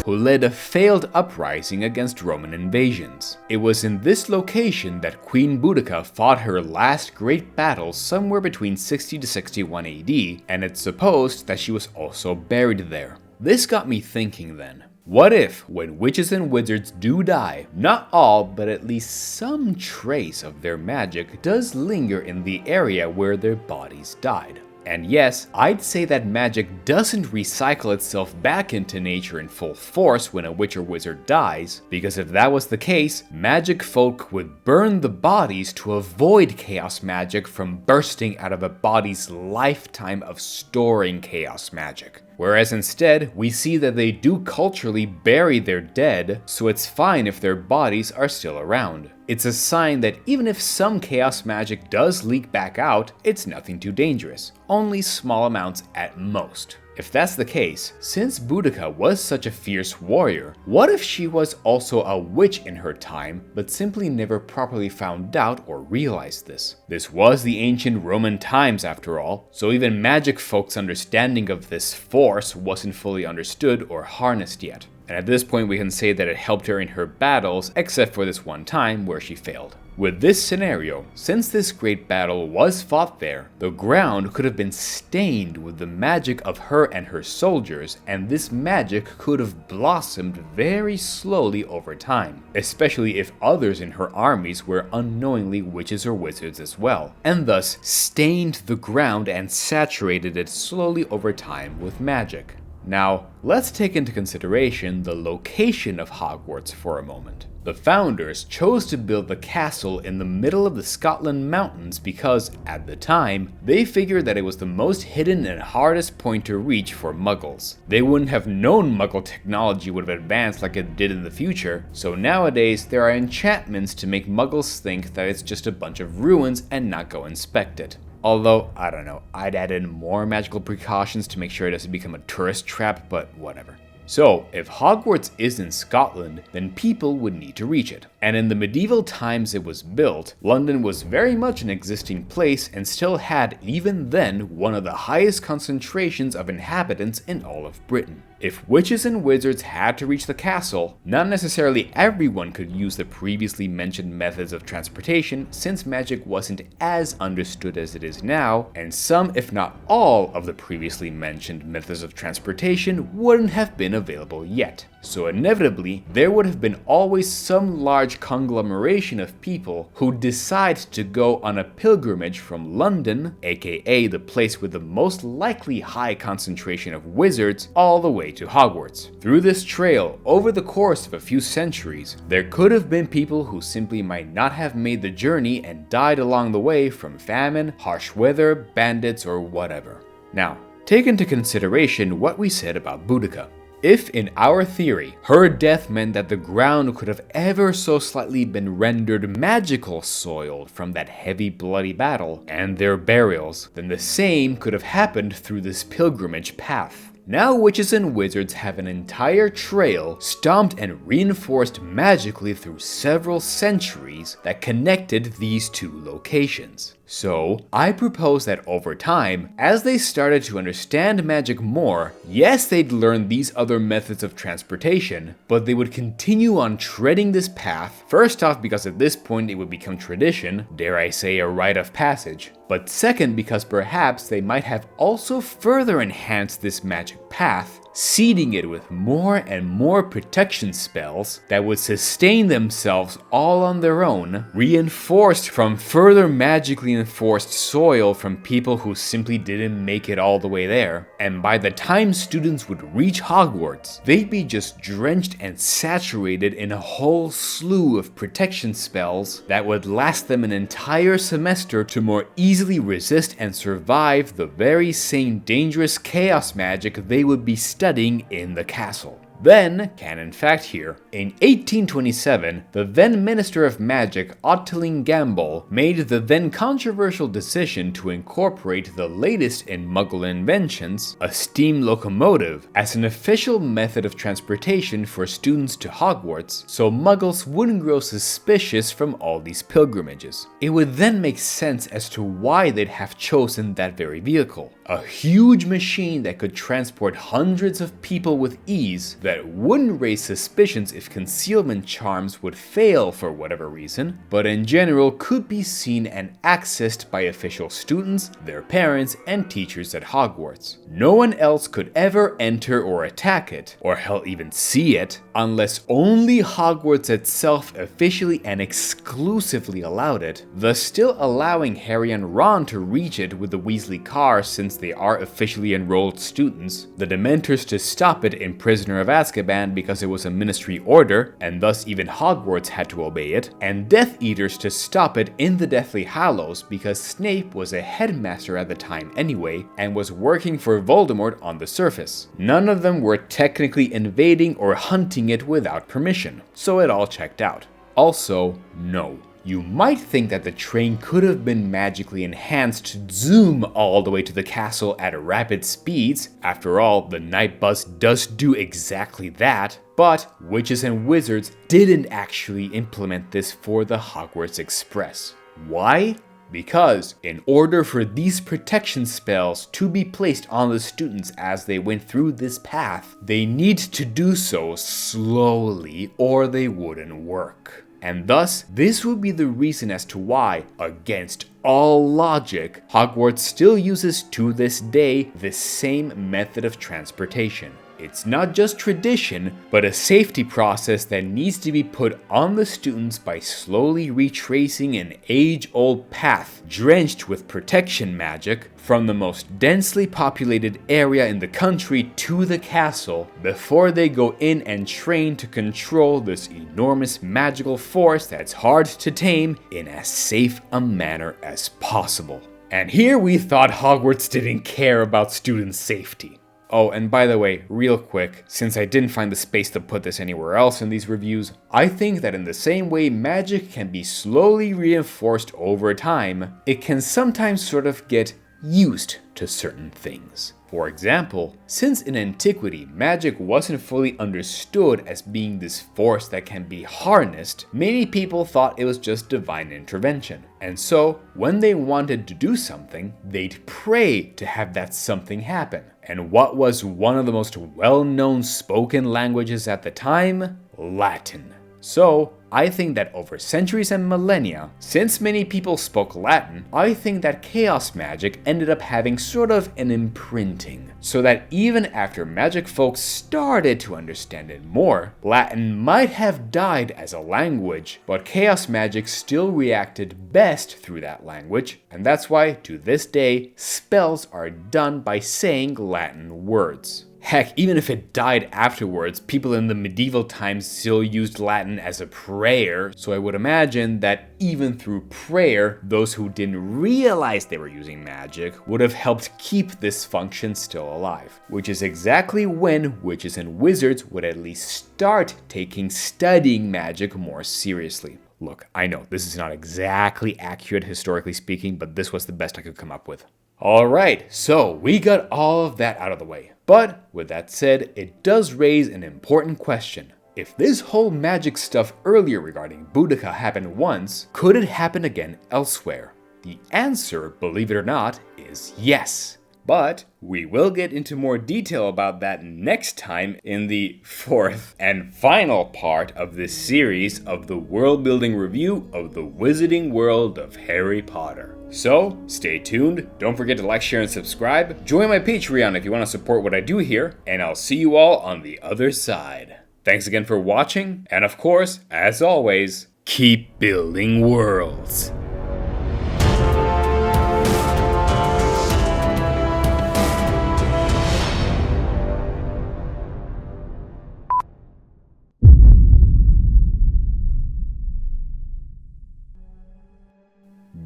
Speaker 1: who led a failed uprising against Roman invasions. It was in this location that Queen Boudica fought her last great battle somewhere between 60 to 61 AD, and it's supposed that she was also buried there. This got me thinking then. What if, when witches and wizards do die, not all, but at least some trace of their magic does linger in the area where their bodies died? And yes, I'd say that magic doesn't recycle itself back into nature in full force when a witch or wizard dies, because if that was the case, magic folk would burn the bodies to avoid chaos magic from bursting out of a body's lifetime of storing chaos magic. Whereas instead, we see that they do culturally bury their dead, so it's fine if their bodies are still around. It's a sign that even if some chaos magic does leak back out, it's nothing too dangerous, only small amounts at most. If that's the case, since Boudica was such a fierce warrior, what if she was also a witch in her time, but simply never properly found out or realized this? This was the ancient Roman times after all, so even magic folks' understanding of this force wasn't fully understood or harnessed yet. And at this point we can say that it helped her in her battles, except for this one time where she failed. With this scenario, since this great battle was fought there, the ground could have been stained with the magic of her and her soldiers, and this magic could have blossomed very slowly over time, especially if others in her armies were unknowingly witches or wizards as well, and thus stained the ground and saturated it slowly over time with magic. Now, let's take into consideration the location of Hogwarts for a moment. The founders chose to build the castle in the middle of the Scotland mountains because, at the time, they figured that it was the most hidden and hardest point to reach for muggles. They wouldn't have known muggle technology would have advanced like it did in the future, so nowadays there are enchantments to make muggles think that it's just a bunch of ruins and not go inspect it. Although, I don't know, I'd add in more magical precautions to make sure it doesn't become a tourist trap, but whatever. So, if Hogwarts is in Scotland, then people would need to reach it. And in the medieval times it was built, London was very much an existing place and still had, even then, one of the highest concentrations of inhabitants in all of Britain. If witches and wizards had to reach the castle, not necessarily everyone could use the previously mentioned methods of transportation since magic wasn't as understood as it is now, and some, if not all, of the previously mentioned methods of transportation wouldn't have been available yet. So inevitably, there would have been always some large conglomeration of people who decide to go on a pilgrimage from London, aka the place with the most likely high concentration of wizards, all the way to Hogwarts. Through this trail, over the course of a few centuries, there could have been people who simply might not have made the journey and died along the way from famine, harsh weather, bandits, or whatever. Now, take into consideration what we said about Boudica. If, in our theory, her death meant that the ground could have ever so slightly been rendered magical soiled from that heavy bloody battle and their burials, then the same could have happened through this pilgrimage path. Now witches and wizards have an entire trail stomped and reinforced magically through several centuries that connected these two locations. So, I propose that over time, as they started to understand magic more, yes, they'd learn these other methods of transportation, but they would continue on treading this path, first off because at this point it would become tradition, dare I say a rite of passage, but second because perhaps they might have also further enhanced this magic path, seeding it with more and more protection spells that would sustain themselves all on their own, reinforced from further magically enforced soil from people who simply didn't make it all the way there. And by the time students would reach Hogwarts, they'd be just drenched and saturated in a whole slew of protection spells that would last them an entire semester to more easily resist and survive the very same dangerous chaos magic they would be studying in the castle. Then, canon fact here, in 1827, the then Minister of Magic Ottilie Gamble made the then controversial decision to incorporate the latest in Muggle inventions, a steam locomotive, as an official method of transportation for students to Hogwarts, so Muggles wouldn't grow suspicious from all these pilgrimages. It would then make sense as to why they'd have chosen that very vehicle. A huge machine that could transport hundreds of people with ease that wouldn't raise suspicions if concealment charms would fail for whatever reason, but in general could be seen and accessed by official students, their parents, and teachers at Hogwarts. No one else could ever enter or attack it, or hell even see it, unless only Hogwarts itself officially and exclusively allowed it, thus still allowing Harry and Ron to reach it with the Weasley car since they are officially enrolled students, the Dementors to stop it in Prisoner of Azkaban because it was a ministry order, and thus even Hogwarts had to obey it, and Death Eaters to stop it in the Deathly Hallows because Snape was a headmaster at the time anyway, and was working for Voldemort on the surface. None of them were technically invading or hunting it without permission, so it all checked out. Also, no. You might think that the train could have been magically enhanced to zoom all the way to the castle at rapid speeds. After all, the night bus does do exactly that. But witches and wizards didn't actually implement this for the Hogwarts Express. Why? Because in order for these protection spells to be placed on the students as they went through this path, they need to do so slowly or they wouldn't work. And thus, this would be the reason as to why, against all logic, Hogwarts still uses to this day this same method of transportation. It's not just tradition, but a safety process that needs to be put on the students by slowly retracing an age-old path drenched with protection magic from the most densely populated area in the country to the castle before they go in and train to control this enormous magical force that's hard to tame in as safe a manner as possible. And here we thought Hogwarts didn't care about student safety. Oh, and by the way, real quick, since I didn't find the space to put this anywhere else in these reviews, I think that in the same way magic can be slowly reinforced over time, it can sometimes sort of get used to certain things. For example, since in antiquity magic wasn't fully understood as being this force that can be harnessed, many people thought it was just divine intervention. And so, when they wanted to do something, they'd pray to have that something happen. And what was one of the most well-known spoken languages at the time? Latin. So, I think that over centuries and millennia, since many people spoke Latin, I think that chaos magic ended up having sort of an imprinting, so that even after magic folks started to understand it more, Latin might have died as a language, but chaos magic still reacted best through that language, and that's why, to this day, spells are done by saying Latin words. Heck, even if it died afterwards, people in the medieval times still used Latin as a prayer, so I would imagine that even through prayer, those who didn't realize they were using magic would have helped keep this function still alive, which is exactly when witches and wizards would at least start taking studying magic more seriously. Look, I know this is not exactly accurate historically speaking, but this was the best I could come up with. Alright, so we got all of that out of the way. But with that said, it does raise an important question. If this whole magic stuff earlier regarding Boudica happened once, could it happen again elsewhere? The answer, believe it or not, is yes. But we will get into more detail about that next time in the fourth and final part of this series of the world building review of the Wizarding World of Harry Potter. So, stay tuned, don't forget to like, share, and subscribe, join my Patreon if you want to support what I do here, and I'll see you all on the other side. Thanks again for watching, and of course, as always, keep building worlds.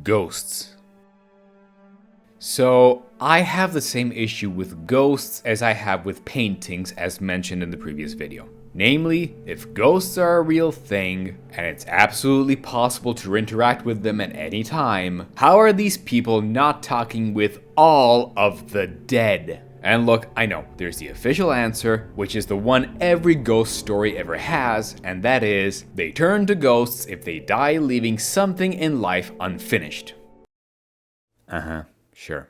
Speaker 1: Ghosts. So, I have the same issue with ghosts as I have with paintings as mentioned in the previous video. Namely, if ghosts are a real thing, and it's absolutely possible to interact with them at any time, how are these people not talking with all of the dead? And look, I know, there's the official answer, which is the one every ghost story ever has, and that is, they turn to ghosts if they die leaving something in life unfinished. Sure.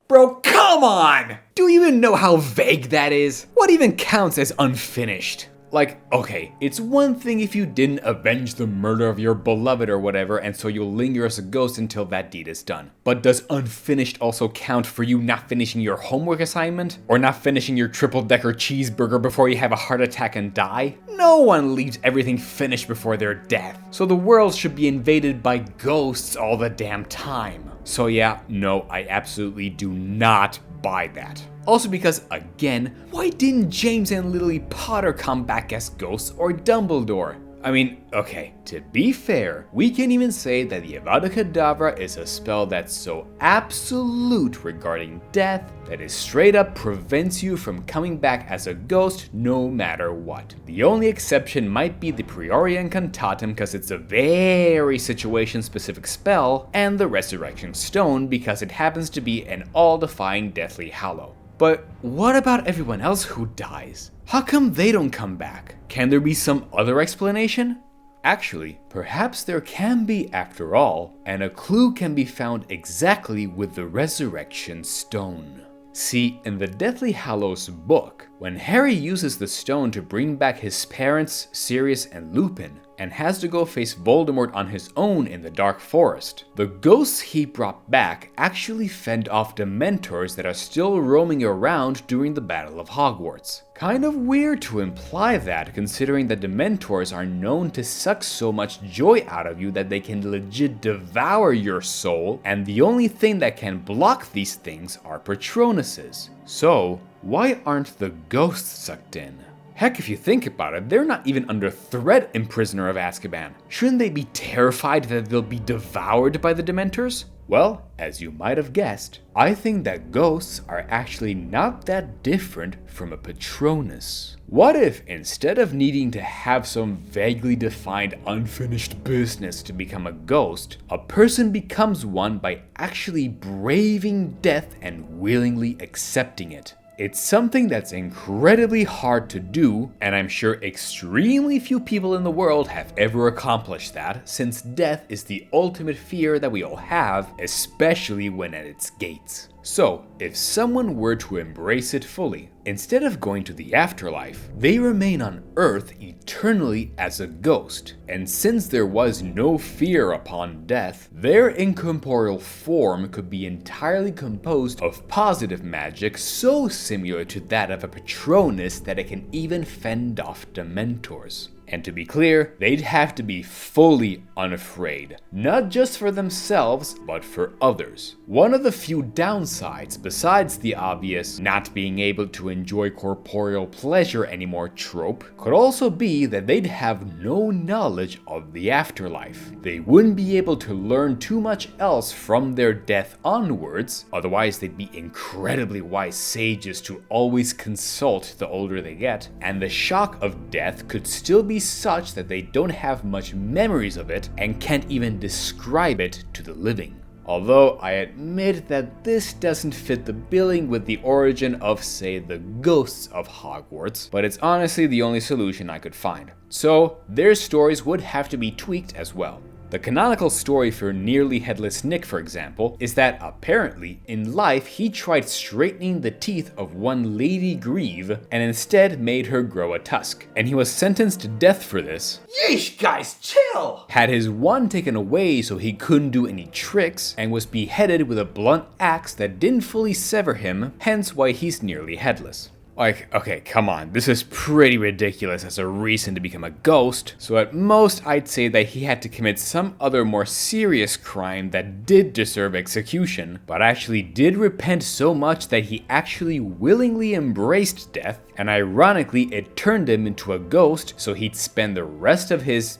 Speaker 1: Bro, come on! Do you even know how vague that is? What even counts as unfinished? Like, okay, it's one thing if you didn't avenge the murder of your beloved or whatever, and so you'll linger as a ghost until that deed is done. But does unfinished also count for you not finishing your homework assignment? Or not finishing your triple-decker cheeseburger before you have a heart attack and die? No one leaves everything finished before their death. So the world should be invaded by ghosts all the damn time. So yeah, no, I absolutely do not buy that. Also because, again, why didn't James and Lily Potter come back as ghosts or Dumbledore? I mean, okay, to be fair, we can even say that the Avada Kedavra is a spell that's so absolute regarding death that it straight up prevents you from coming back as a ghost no matter what. The only exception might be the Priori Incantatem because it's a very situation-specific spell, and the Resurrection Stone because it happens to be an all-defying Deathly Hallow. But what about everyone else who dies? How come they don't come back? Can there be some other explanation? Actually, perhaps there can be after all, and a clue can be found exactly with the Resurrection Stone. See, in the Deathly Hallows book, when Harry uses the stone to bring back his parents, Sirius and Lupin, and has to go face Voldemort on his own in the Dark Forest, the ghosts he brought back actually fend off Dementors that are still roaming around during the Battle of Hogwarts. Kind of weird to imply that, considering that Dementors are known to suck so much joy out of you that they can legit devour your soul, and the only thing that can block these things are Patronuses. So, why aren't the ghosts sucked in? Heck, if you think about it, they're not even under threat in Prisoner of Azkaban. Shouldn't they be terrified that they'll be devoured by the Dementors? Well, as you might have guessed, I think that ghosts are actually not that different from a Patronus. What if, instead of needing to have some vaguely defined unfinished business to become a ghost, a person becomes one by actually braving death and willingly accepting it? It's something that's incredibly hard to do, and I'm sure extremely few people in the world have ever accomplished that, since death is the ultimate fear that we all have, especially when at its gates. So, if someone were to embrace it fully, instead of going to the afterlife, they remain on Earth eternally as a ghost. And since there was no fear upon death, their incorporeal form could be entirely composed of positive magic so similar to that of a Patronus that it can even fend off Dementors. And to be clear, they'd have to be fully unafraid, not just for themselves, but for others. One of the few downsides, besides the obvious not being able to enjoy corporeal pleasure anymore trope, could also be that they'd have no knowledge of the afterlife. They wouldn't be able to learn too much else from their death onwards, otherwise they'd be incredibly wise sages to always consult the older they get, and the shock of death could still be such that they don't have much memories of it and can't even describe it to the living. Although I admit that this doesn't fit the billing with the origin of, say, the ghosts of Hogwarts, but it's honestly the only solution I could find. So their stories would have to be tweaked as well. The canonical story for Nearly Headless Nick, for example, is that apparently in life he tried straightening the teeth of one Lady Grieve and instead made her grow a tusk, and he was sentenced to death for this.
Speaker 3: Yeesh, guys, chill!
Speaker 1: Had his wand taken away so he couldn't do any tricks, and was beheaded with a blunt axe that didn't fully sever him, hence why he's nearly headless. Like, okay, come on, this is pretty ridiculous as a reason to become a ghost, so at most I'd say that he had to commit some other more serious crime that did deserve execution, but actually did repent so much that he actually willingly embraced death, and ironically it turned him into a ghost so he'd spend the rest of his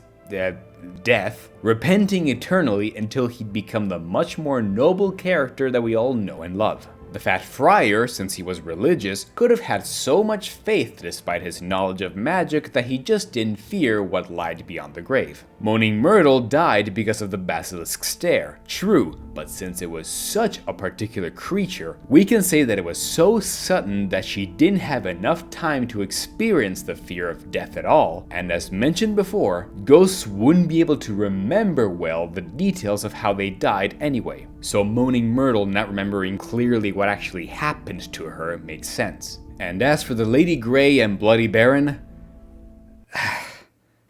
Speaker 1: death repenting eternally until he'd become the much more noble character that we all know and love. The Fat Friar, since he was religious, could have had so much faith despite his knowledge of magic that he just didn't fear what lied beyond the grave. Moaning Myrtle died because of the Basilisk stare, true, but since it was such a particular creature, we can say that it was so sudden that she didn't have enough time to experience the fear of death at all, and as mentioned before, ghosts wouldn't be able to remember well the details of how they died anyway. So Moaning Myrtle not remembering clearly what actually happened to her makes sense. And as for the Lady Grey and Bloody Baron,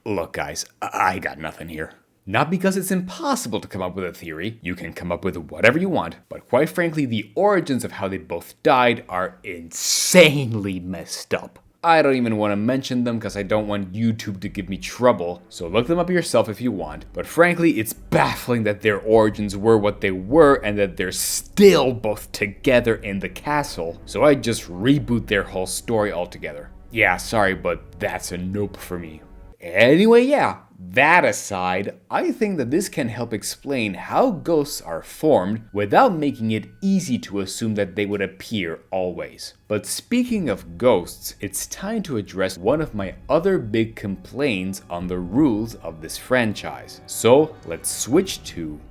Speaker 1: look guys, I got nothing here. Not because it's impossible to come up with a theory, you can come up with whatever you want, but quite frankly the origins of how they both died are insanely messed up. I don't even want to mention them because I don't want YouTube to give me trouble, so look them up yourself if you want, but frankly it's baffling that their origins were what they were and that they're still both together in the castle, so I just reboot their whole story altogether. Yeah, sorry, but that's a nope for me. Anyway, yeah, that aside, I think that this can help explain how ghosts are formed without making it easy to assume that they would appear always. But speaking of ghosts, it's time to address one of my other big complaints on the rules of this franchise. So let's switch to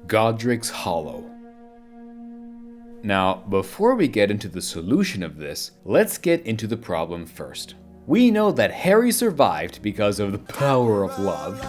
Speaker 1: Godrick's Hollow. Now, before we get into the solution of this, let's get into the problem first. We know that Harry survived because of the power of love,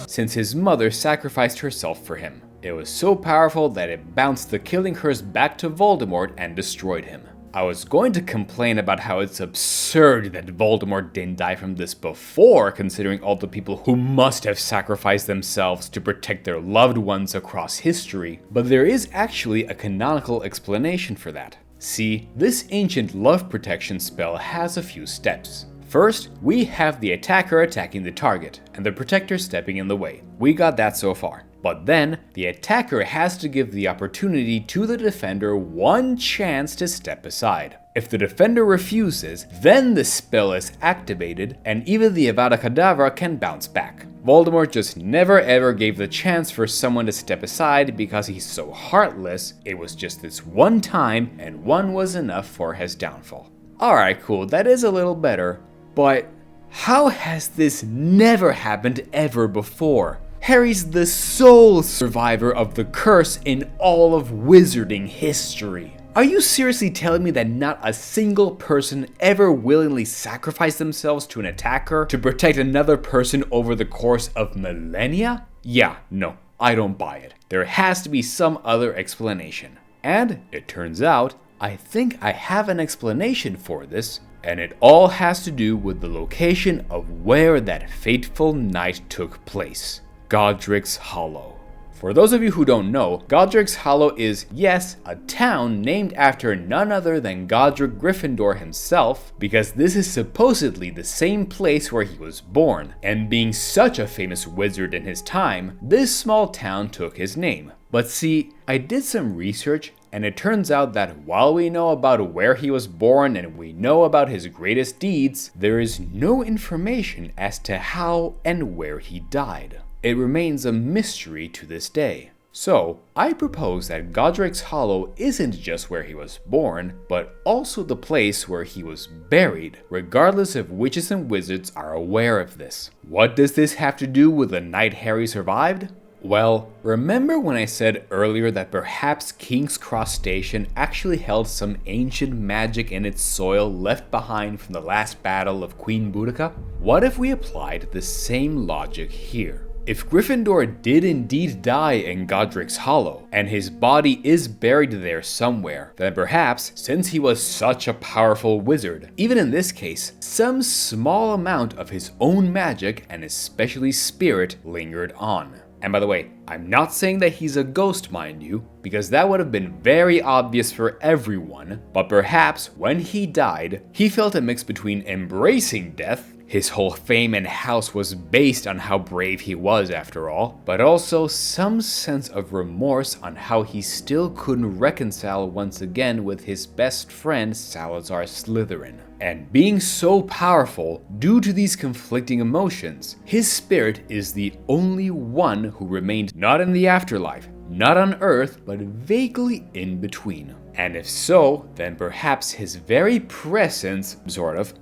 Speaker 1: since his mother sacrificed herself for him. It was so powerful that it bounced the killing curse back to Voldemort and destroyed him. I was going to complain about how it's absurd that Voldemort didn't die from this before, considering all the people who must have sacrificed themselves to protect their loved ones across history, but there is actually a canonical explanation for that. See, this ancient love protection spell has a few steps. First, we have the attacker attacking the target, and the protector stepping in the way. We got that so far. But then, the attacker has to give the opportunity to the defender one chance to step aside. If the defender refuses, then the spell is activated, and even the Avada Kedavra can bounce back. Voldemort just never ever gave the chance for someone to step aside because he's so heartless. It was just this one time, and one was enough for his downfall. Alright, cool, that is a little better. But how has this never happened ever before? Harry's the sole survivor of the curse in all of wizarding history. Are you seriously telling me that not a single person ever willingly sacrificed themselves to an attacker to protect another person over the course of millennia? Yeah, no. I don't buy it. There has to be some other explanation. And it turns out, I think I have an explanation for this, and it all has to do with the location of where that fateful night took place. Godrick's Hollow. For those of you who don't know, Godrick's Hollow is, yes, a town named after none other than Godrick Gryffindor himself, because this is supposedly the same place where he was born, and being such a famous wizard in his time, this small town took his name. But see, I did some research, and it turns out that while we know about where he was born and we know about his greatest deeds, there is no information as to how and where he died. It remains a mystery to this day. So, I propose that Godrick's Hollow isn't just where he was born, but also the place where he was buried, regardless if witches and wizards are aware of this. What does this have to do with the night Harry survived? Well, remember when I said earlier that perhaps King's Cross Station actually held some ancient magic in its soil left behind from the last battle of Queen Boudica? What if we applied the same logic here? If Gryffindor did indeed die in Godrick's Hollow, and his body is buried there somewhere, then perhaps, since he was such a powerful wizard, even in this case, some small amount of his own magic, and especially spirit, lingered on. And by the way, I'm not saying that he's a ghost, mind you, because that would have been very obvious for everyone, but perhaps when he died, he felt a mix between embracing death, his whole fame and house was based on how brave he was after all, but also some sense of remorse on how he still couldn't reconcile once again with his best friend Salazar Slytherin. And being so powerful, due to these conflicting emotions, his spirit is the only one who remained not in the afterlife, not on Earth, but vaguely in between. And if so, then perhaps his very presence,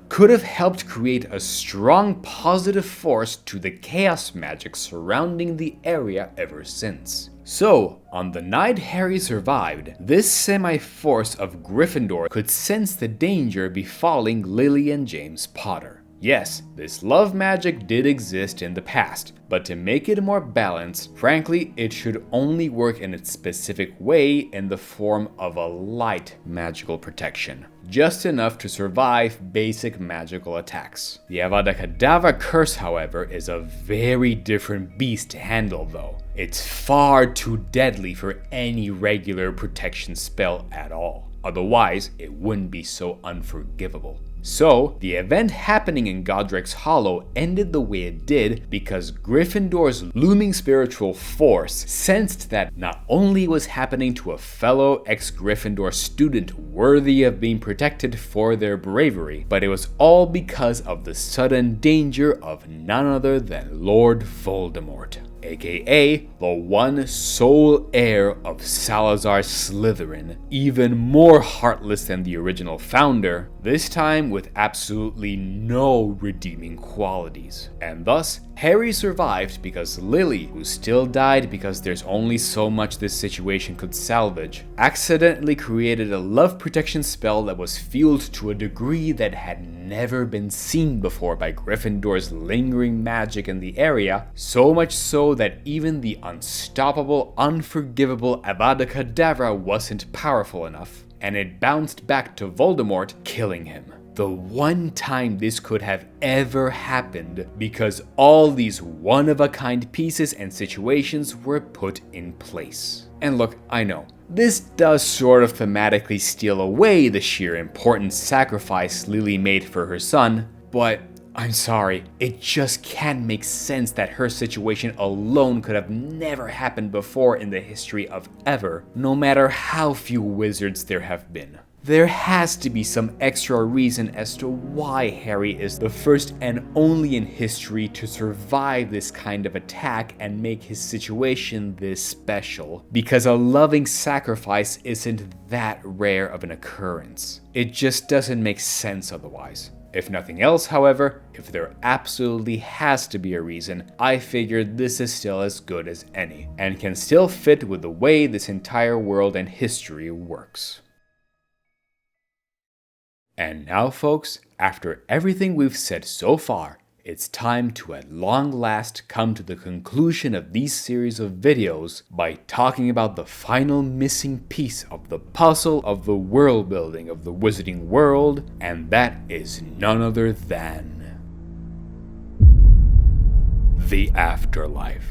Speaker 1: could have helped create a strong positive force to the chaos magic surrounding the area ever since. So, on the night Harry survived, this semi-force of Gryffindor could sense the danger befalling Lily and James Potter. Yes, this love magic did exist in the past, but to make it more balanced, frankly, it should only work in its specific way in the form of a light magical protection. Just enough to survive basic magical attacks. The Avada Kedavra curse, however, is a very different beast to handle though. It's far too deadly for any regular protection spell at all. Otherwise, it wouldn't be so unforgivable. So, the event happening in Godrick's Hollow ended the way it did because Gryffindor's looming spiritual force sensed that not only was happening to a fellow ex-Gryffindor student worthy of being protected for their bravery, but it was all because of the sudden danger of none other than Lord Voldemort, aka the one sole heir of Salazar Slytherin, even more heartless than the original founder, this time with absolutely no redeeming qualities. And thus, Harry survived because Lily, who still died because there's only so much this situation could salvage, accidentally created a love protection spell that was fueled to a degree that had never been seen before by Gryffindor's lingering magic in the area, so much so that even the unstoppable, unforgivable Avada Kedavra wasn't powerful enough, and it bounced back to Voldemort, killing him. The one time this could have ever happened because all these one-of-a-kind pieces and situations were put in place. And look, I know, this does sort of thematically steal away the sheer important sacrifice Lily made for her son, but I'm sorry, it just can't make sense that her situation alone could have never happened before in the history of ever, no matter how few wizards there have been. There has to be some extra reason as to why Harry is the first and only in history to survive this kind of attack and make his situation this special, because a loving sacrifice isn't that rare of an occurrence. It just doesn't make sense otherwise. If nothing else, however, if there absolutely has to be a reason, I figured this is still as good as any, and can still fit with the way this entire world and history works. And now folks, after everything we've said so far, it's time to at long last come to the conclusion of these series of videos by talking about the final missing piece of the puzzle of the world building of the wizarding world, and that is none other than the Afterlife.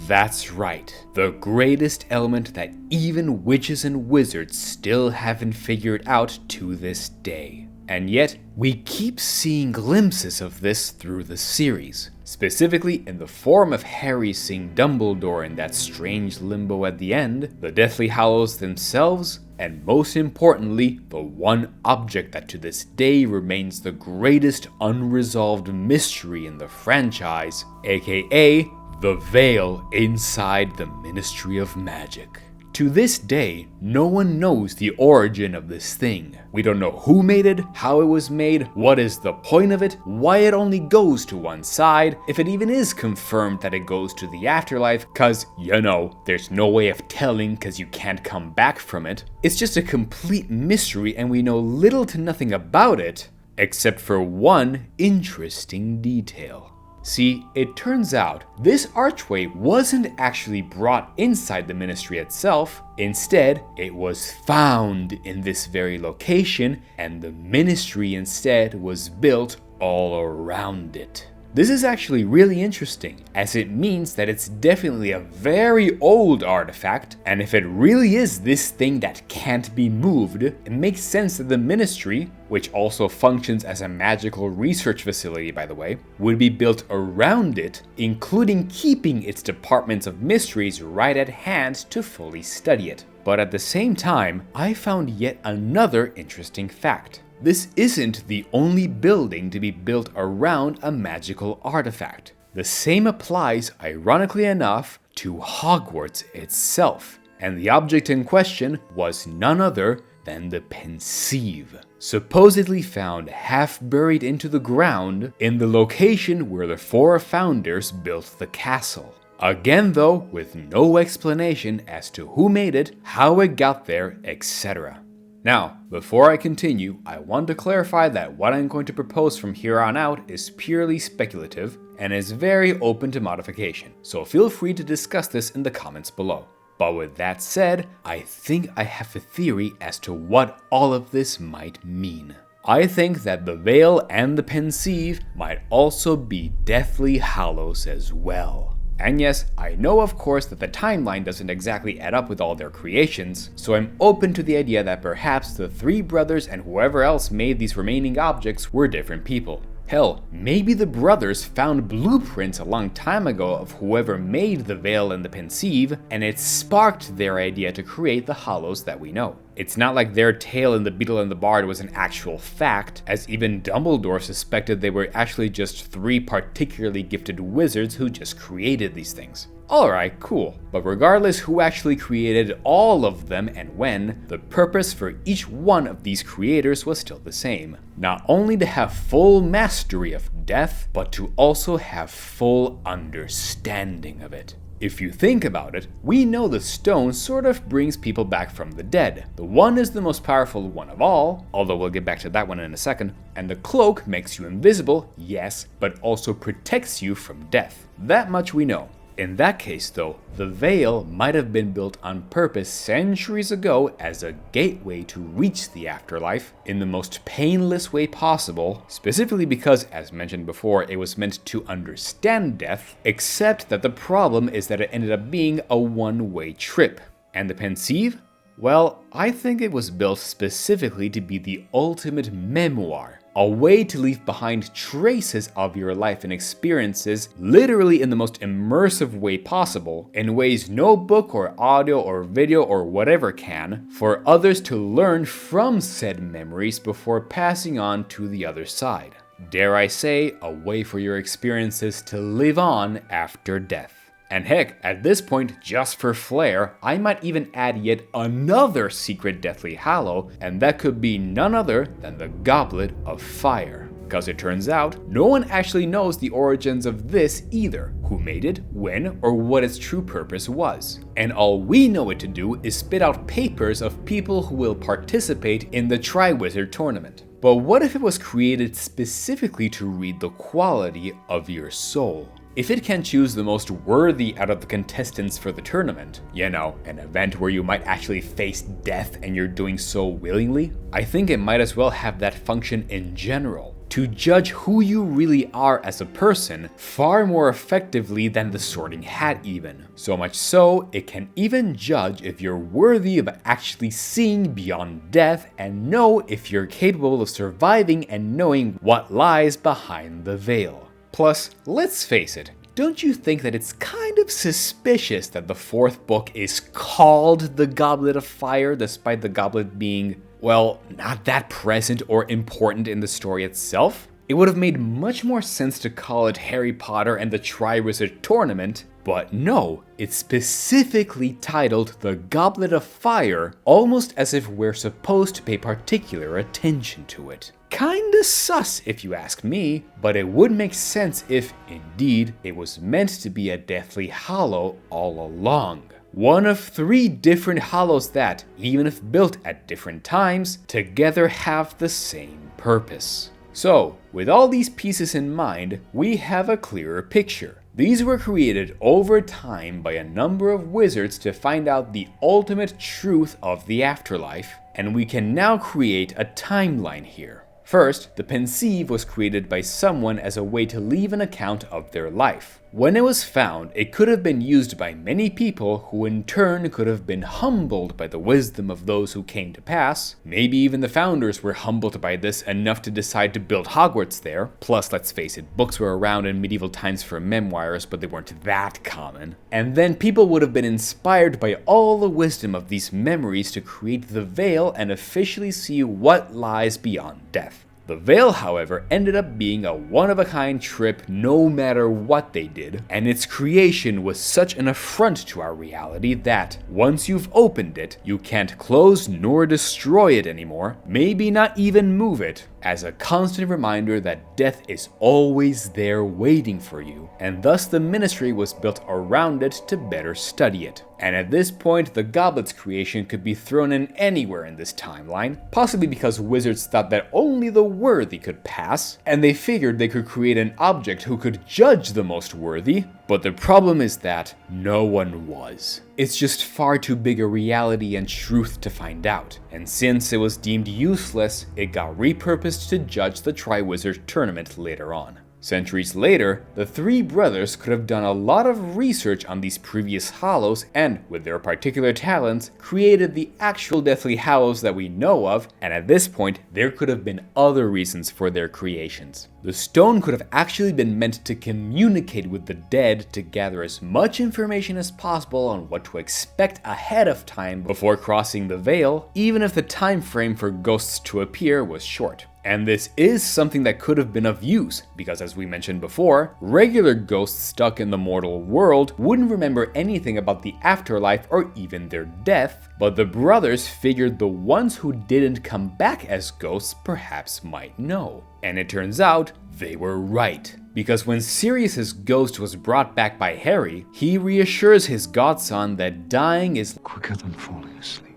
Speaker 1: That's right, the greatest element that even witches and wizards still haven't figured out to this day. And yet, we keep seeing glimpses of this through the series, specifically in the form of Harry seeing Dumbledore in that strange limbo at the end, the Deathly Hallows themselves, and most importantly, the one object that to this day remains the greatest unresolved mystery in the franchise, aka the veil inside the Ministry of Magic. To this day, no one knows the origin of this thing. We don't know who made it, how it was made, what is the point of it, why it only goes to one side, if it even is confirmed that it goes to the afterlife, cause, you know, there's no way of telling cause you can't come back from it. It's just a complete mystery and we know little to nothing about it, except for one interesting detail. See, it turns out this archway wasn't actually brought inside the ministry itself. Instead, it was found in this very location, and the ministry instead was built all around it. This is actually really interesting, as it means that it's definitely a very old artifact, and if it really is this thing that can't be moved, it makes sense that the ministry, which also functions as a magical research facility by the way, would be built around it, including keeping its departments of mysteries right at hand to fully study it. But at the same time, I found yet another interesting fact. This isn't the only building to be built around a magical artifact. The same applies, ironically enough, to Hogwarts itself, and the object in question was none other than the Pensieve, supposedly found half buried into the ground in the location where the four founders built the castle. Again though, with no explanation as to who made it, how it got there, etc. Now, before I continue, I want to clarify that what I'm going to propose from here on out is purely speculative and is very open to modification, so feel free to discuss this in the comments below. But with that said, I think I have a theory as to what all of this might mean. I think that the veil and the Pensieve might also be Deathly Hallows as well. And yes, I know of course that the timeline doesn't exactly add up with all their creations, so I'm open to the idea that perhaps the three brothers and whoever else made these remaining objects were different people. Hell, maybe the brothers found blueprints a long time ago of whoever made the veil and the Pensieve, and it sparked their idea to create the Hallows that we know. It's not like their tale in The Beetle and the Bard was an actual fact, as even Dumbledore suspected they were actually just three particularly gifted wizards who just created these things. Alright, cool. But regardless who actually created all of them and when, the purpose for each one of these creators was still the same. Not only to have full mastery of death, but to also have full understanding of it. If you think about it, we know the stone sort of brings people back from the dead. The one is the most powerful one of all, although we'll get back to that one in a second, and the cloak makes you invisible, yes, but also protects you from death. That much we know. In that case though, the veil might have been built on purpose centuries ago as a gateway to reach the afterlife in the most painless way possible, specifically because, as mentioned before, it was meant to understand death, except that the problem is that it ended up being a one-way trip. And the Pensieve? Well, I think it was built specifically to be the ultimate memoir, a way to leave behind traces of your life and experiences literally in the most immersive way possible, in ways no book or audio or video or whatever can, for others to learn from said memories before passing on to the other side. Dare I say, a way for your experiences to live on after death. And heck, at this point, just for flair, I might even add yet another secret Deathly Hallow, and that could be none other than the Goblet of Fire. Because it turns out, no one actually knows the origins of this either, who made it, when, or what its true purpose was. And all we know it to do is spit out papers of people who will participate in the Triwizard Tournament. But what if it was created specifically to read the quality of your soul? If it can choose the most worthy out of the contestants for the tournament, you know, an event where you might actually face death and you're doing so willingly, I think it might as well have that function in general, to judge who you really are as a person far more effectively than the sorting hat even. So much so, it can even judge if you're worthy of actually seeing beyond death and know if you're capable of surviving and knowing what lies behind the veil. Plus, let's face it, don't you think that it's kind of suspicious that the fourth book is called The Goblet of Fire despite the goblet being, well, not that present or important in the story itself? It would have made much more sense to call it Harry Potter and the Triwizard Tournament, but no, it's specifically titled The Goblet of Fire, almost as if we're supposed to pay particular attention to it. Kinda sus if you ask me, but it would make sense if, indeed, it was meant to be a Deathly Hallow all along. One of 3 different hollows that, even if built at different times, together have the same purpose. So, with all these pieces in mind, we have a clearer picture. These were created over time by a number of wizards to find out the ultimate truth of the afterlife, and we can now create a timeline here. First, the pensieve was created by someone as a way to leave an account of their life. When it was found, it could have been used by many people who in turn could have been humbled by the wisdom of those who came to pass. Maybe even the founders were humbled by this enough to decide to build Hogwarts there. Plus, let's face it, books were around in medieval times for memoirs, but they weren't that common. And then people would have been inspired by all the wisdom of these memories to create the veil and officially see what lies beyond death. The veil, however, ended up being a one-of-a-kind trip no matter what they did, and its creation was such an affront to our reality that, once you've opened it, you can't close nor destroy it anymore, maybe not even move it, as a constant reminder that death is always there waiting for you, and thus the ministry was built around it to better study it. And at this point, the goblet's creation could be thrown in anywhere in this timeline, possibly because wizards thought that only the worthy could pass, and they figured they could create an object who could judge the most worthy, but the problem is that no one was. It's just far too big a reality and truth to find out, and since it was deemed useless, it got repurposed to judge the Triwizard Tournament later on. Centuries later, the 3 brothers could have done a lot of research on these previous Hallows and, with their particular talents, created the actual Deathly Hallows that we know of, and at this point, there could have been other reasons for their creations. The stone could have actually been meant to communicate with the dead to gather as much information as possible on what to expect ahead of time before crossing the veil, even if the time frame for ghosts to appear was short. And this is something that could have been of use, because as we mentioned before, regular ghosts stuck in the mortal world wouldn't remember anything about the afterlife or even their death, but the brothers figured the ones who didn't come back as ghosts perhaps might know. And it turns out they were right. Because when Sirius's ghost was brought back by Harry, he reassures his godson that dying is
Speaker 4: Quicker than falling asleep.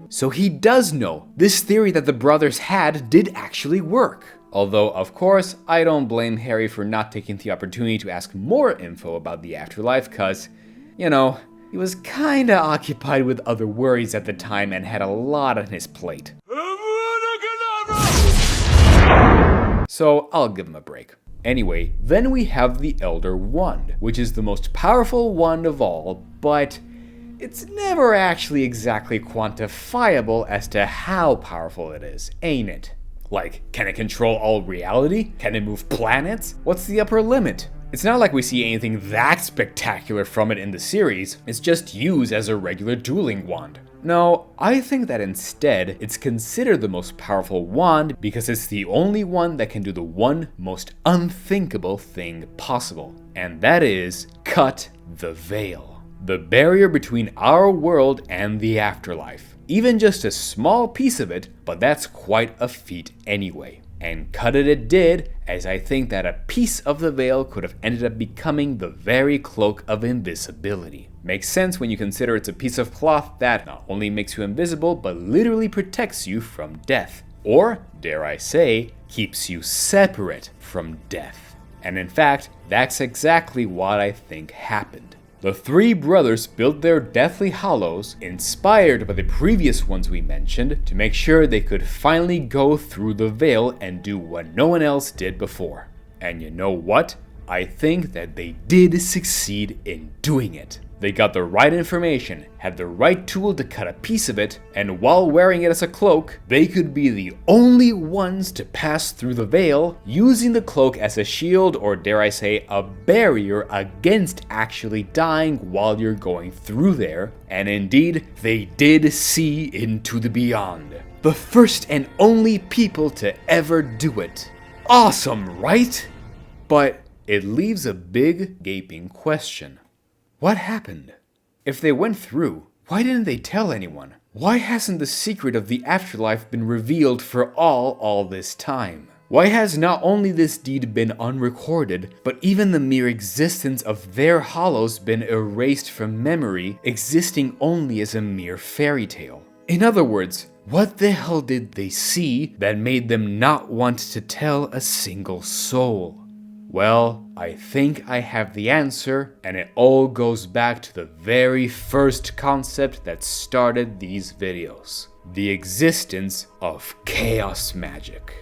Speaker 1: So he does know. This theory that the brothers had did actually work. Although, of course, I don't blame Harry for not taking the opportunity to ask more info about the afterlife, cause, you know, he was kinda occupied with other worries at the time and had a lot on his plate. So I'll give him a break. Anyway, then we have the Elder Wand, which is the most powerful wand of all, but it's never actually exactly quantifiable as to how powerful it is, ain't it? Like, can it control all reality? Can it move planets? What's the upper limit? It's not like we see anything that spectacular from it in the series, it's just used as a regular dueling wand. No, I think that instead, it's considered the most powerful wand because it's the only one that can do the one most unthinkable thing possible, and that is cut the veil. The barrier between our world and the afterlife. Even just a small piece of it, but that's quite a feat anyway. And cut it did, as I think that a piece of the veil could have ended up becoming the very cloak of invisibility. Makes sense when you consider it's a piece of cloth that not only makes you invisible, but literally protects you from death. or, dare I say, keeps you separate from death. And in fact, that's exactly what I think happened. The three brothers built their deathly hollows, inspired by the previous ones we mentioned, to make sure they could finally go through the veil and do what no one else did before. And you know what? I think that they did succeed in doing it. They got the right information, had the right tool to cut a piece of it, and while wearing it as a cloak, they could be the only ones to pass through the veil, using the cloak as a shield, or dare I say, a barrier against actually dying while you're going through there. And indeed, they did see into the beyond. The first and only people to ever do it. Awesome, right? But it leaves a big, gaping question. What happened? If they went through, why didn't they tell anyone? Why hasn't the secret of the afterlife been revealed for all this time? Why has not only this deed been unrecorded, but even the mere existence of their hollows been erased from memory, existing only as a mere fairy tale? In other words, what the hell did they see that made them not want to tell a single soul? Well, I think I have the answer, and it all goes back to the very first concept that started these videos. The existence of chaos magic.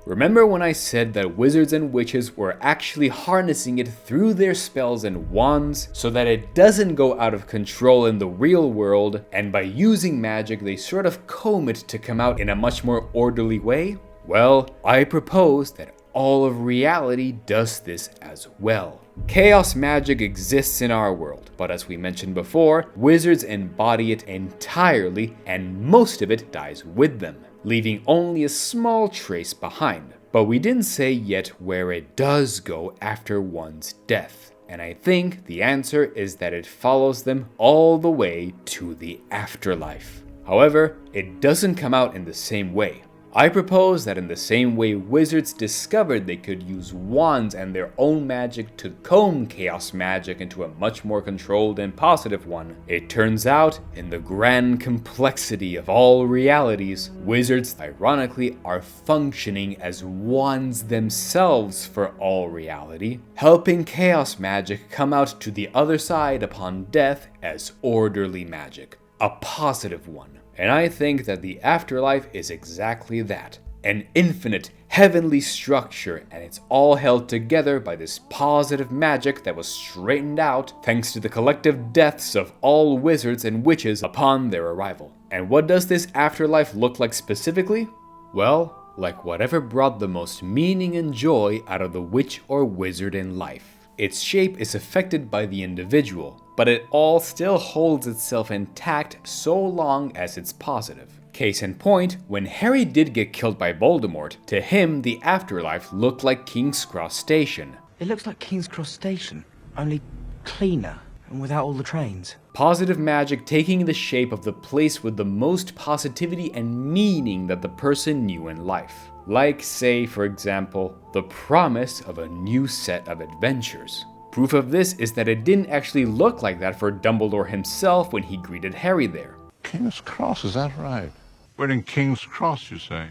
Speaker 1: Remember when I said that wizards and witches were actually harnessing it through their spells and wands so that it doesn't go out of control in the real world, and by using magic they sort of comb it to come out in a much more orderly way? Well, I propose that all of reality does this as well. Chaos magic exists in our world, but as we mentioned before, wizards embody it entirely and most of it dies with them, leaving only a small trace behind. But we didn't say yet where it does go after one's death. And I think the answer is that it follows them all the way to the afterlife. However, it doesn't come out in the same way. I propose that in the same way wizards discovered they could use wands and their own magic to comb chaos magic into a much more controlled and positive one, it turns out, in the grand complexity of all realities, wizards ironically are functioning as wands themselves for all reality, helping chaos magic come out to the other side upon death as orderly magic, a positive one. And I think that the afterlife is exactly that. An infinite, heavenly structure, and it's all held together by this positive magic that was straightened out thanks to the collective deaths of all wizards and witches upon their arrival. And what does this afterlife look like specifically? Well, like whatever brought the most meaning and joy out of the witch or wizard in life. Its shape is affected by the individual, but it all still holds itself intact so long as it's positive. Case in point, when Harry did get killed by Voldemort, to him the afterlife looked like King's Cross Station.
Speaker 8: It looks like King's Cross Station, only cleaner and without all the trains.
Speaker 1: Positive magic taking the shape of the place with the most positivity and meaning that the person knew in life. Like, say, for example, the promise of a new set of adventures. Proof of this is that it didn't actually look like that for Dumbledore himself when he greeted Harry there.
Speaker 4: King's Cross, is that right?
Speaker 6: We're in King's Cross, you say?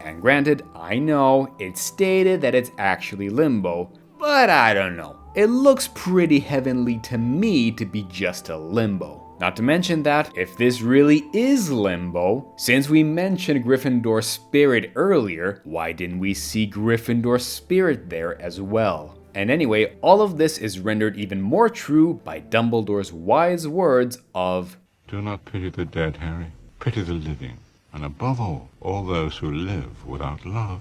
Speaker 1: And granted, I know it stated that it's actually limbo, but I don't know. It looks pretty heavenly to me to be just a limbo. Not to mention that, if this really is limbo, since we mentioned Gryffindor's spirit earlier, why didn't we see Gryffindor's spirit there as well? And anyway, all of this is rendered even more true by Dumbledore's wise words of,
Speaker 6: Do not pity the dead, Harry. Pity the living. And above all those who live without love.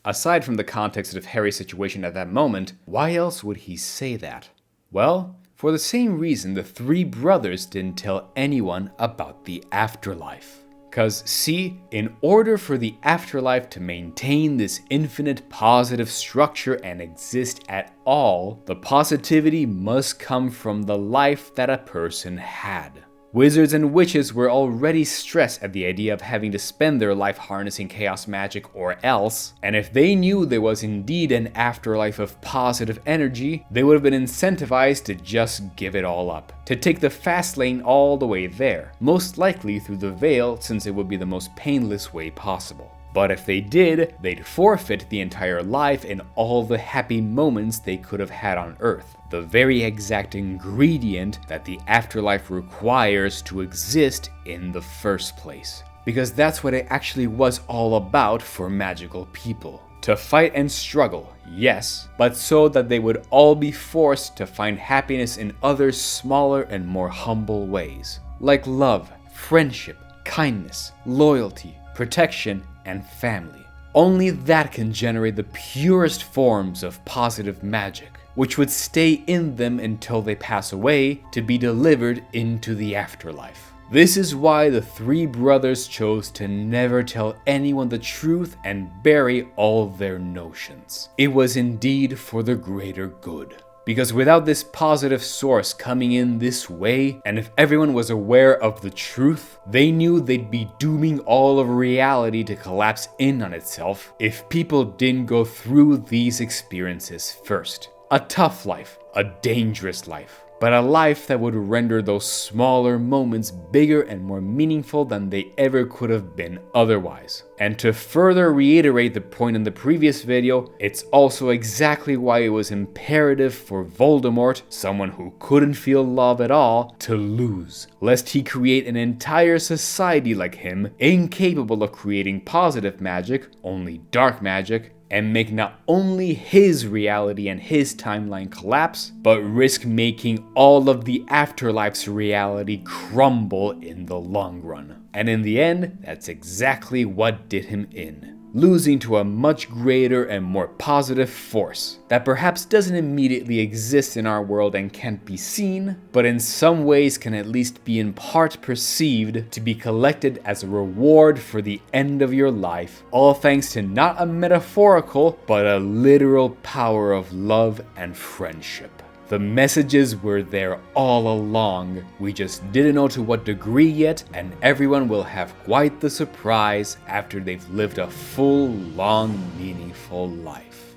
Speaker 1: Aside from the context of Harry's situation at that moment, why else would he say that? Well, for the same reason the three brothers didn't tell anyone about the afterlife. 'Cause see, in order for the afterlife to maintain this infinite positive structure and exist at all, the positivity must come from the life that a person had. Wizards and witches were already stressed at the idea of having to spend their life harnessing chaos magic or else, and if they knew there was indeed an afterlife of positive energy, they would have been incentivized to just give it all up, to take the fast lane all the way there, most likely through the veil since it would be the most painless way possible. But if they did, they'd forfeit the entire life and all the happy moments they could have had on Earth. The very exact ingredient that the afterlife requires to exist in the first place. Because that's what it actually was all about for magical people. To fight and struggle, yes, but so that they would all be forced to find happiness in other smaller and more humble ways. Like love, friendship, kindness, loyalty, protection, and family. Only that can generate the purest forms of positive magic, which would stay in them until they pass away to be delivered into the afterlife. This is why the three brothers chose to never tell anyone the truth and bury all their notions. It was indeed for the greater good. Because without this positive source coming in this way, and if everyone was aware of the truth, they knew they'd be dooming all of reality to collapse in on itself if people didn't go through these experiences first. A tough life, a dangerous life, but a life that would render those smaller moments bigger and more meaningful than they ever could have been otherwise. And to further reiterate the point in the previous video, it's also exactly why it was imperative for Voldemort, someone who couldn't feel love at all, to lose, lest he create an entire society like him, incapable of creating positive magic, only dark magic, and make not only his reality and his timeline collapse, but risk making all of the afterlife's reality crumble in the long run. And in the end, that's exactly what did him in. Losing to a much greater and more positive force that perhaps doesn't immediately exist in our world and can't be seen, but in some ways can at least be in part perceived to be collected as a reward for the end of your life, all thanks to not a metaphorical, but a literal power of love and friendship. The messages were there all along, we just didn't know to what degree yet, and everyone will have quite the surprise after they've lived a full, long, meaningful life.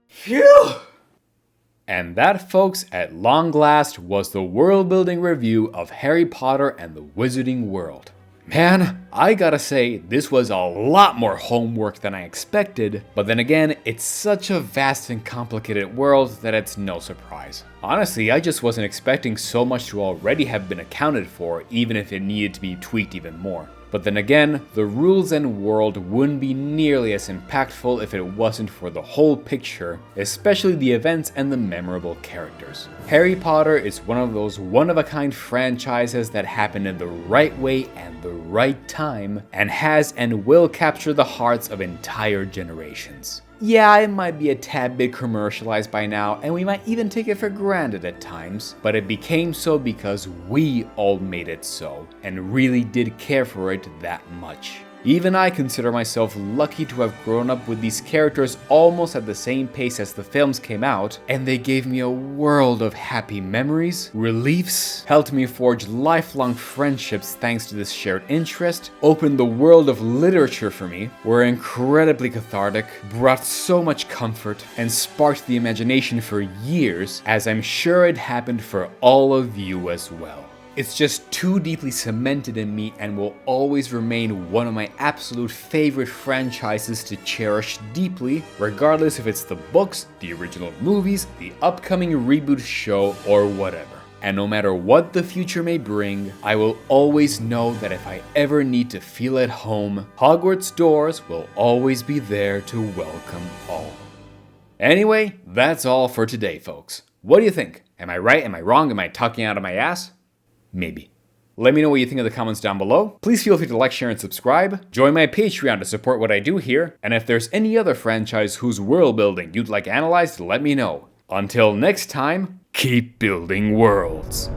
Speaker 3: Phew!
Speaker 1: And that, folks, at long last was the world building review of Harry Potter and the Wizarding World. Man, I gotta say, this was a lot more homework than I expected, but then again, it's such a vast and complicated world that it's no surprise. Honestly, I just wasn't expecting so much to already have been accounted for, even if it needed to be tweaked even more. But then again, the rules and world wouldn't be nearly as impactful if it wasn't for the whole picture, especially the events and the memorable characters. Harry Potter is one of those one-of-a-kind franchises that happen in the right way and the right time, and has and will capture the hearts of entire generations. Yeah, it might be a tad bit commercialized by now, and we might even take it for granted at times, but it became so because we all made it so, and really did care for it that much. Even I consider myself lucky to have grown up with these characters almost at the same pace as the films came out, and they gave me a world of happy memories, reliefs, helped me forge lifelong friendships thanks to this shared interest, opened the world of literature for me, were incredibly cathartic, brought so much comfort, and sparked the imagination for years, as I'm sure it happened for all of you as well. It's just too deeply cemented in me and will always remain one of my absolute favorite franchises to cherish deeply, regardless if it's the books, the original movies, the upcoming reboot show, or whatever. And no matter what the future may bring, I will always know that if I ever need to feel at home, Hogwarts doors will always be there to welcome all. Anyway, that's all for today, folks. What do you think? Am I right? Am I wrong? Am I talking out of my ass? Maybe. Let me know what you think in the comments down below. Please feel free to like, share, and subscribe. Join my Patreon to support what I do here. And if there's any other franchise whose world building you'd like analyzed, let me know. Until next time, keep building worlds.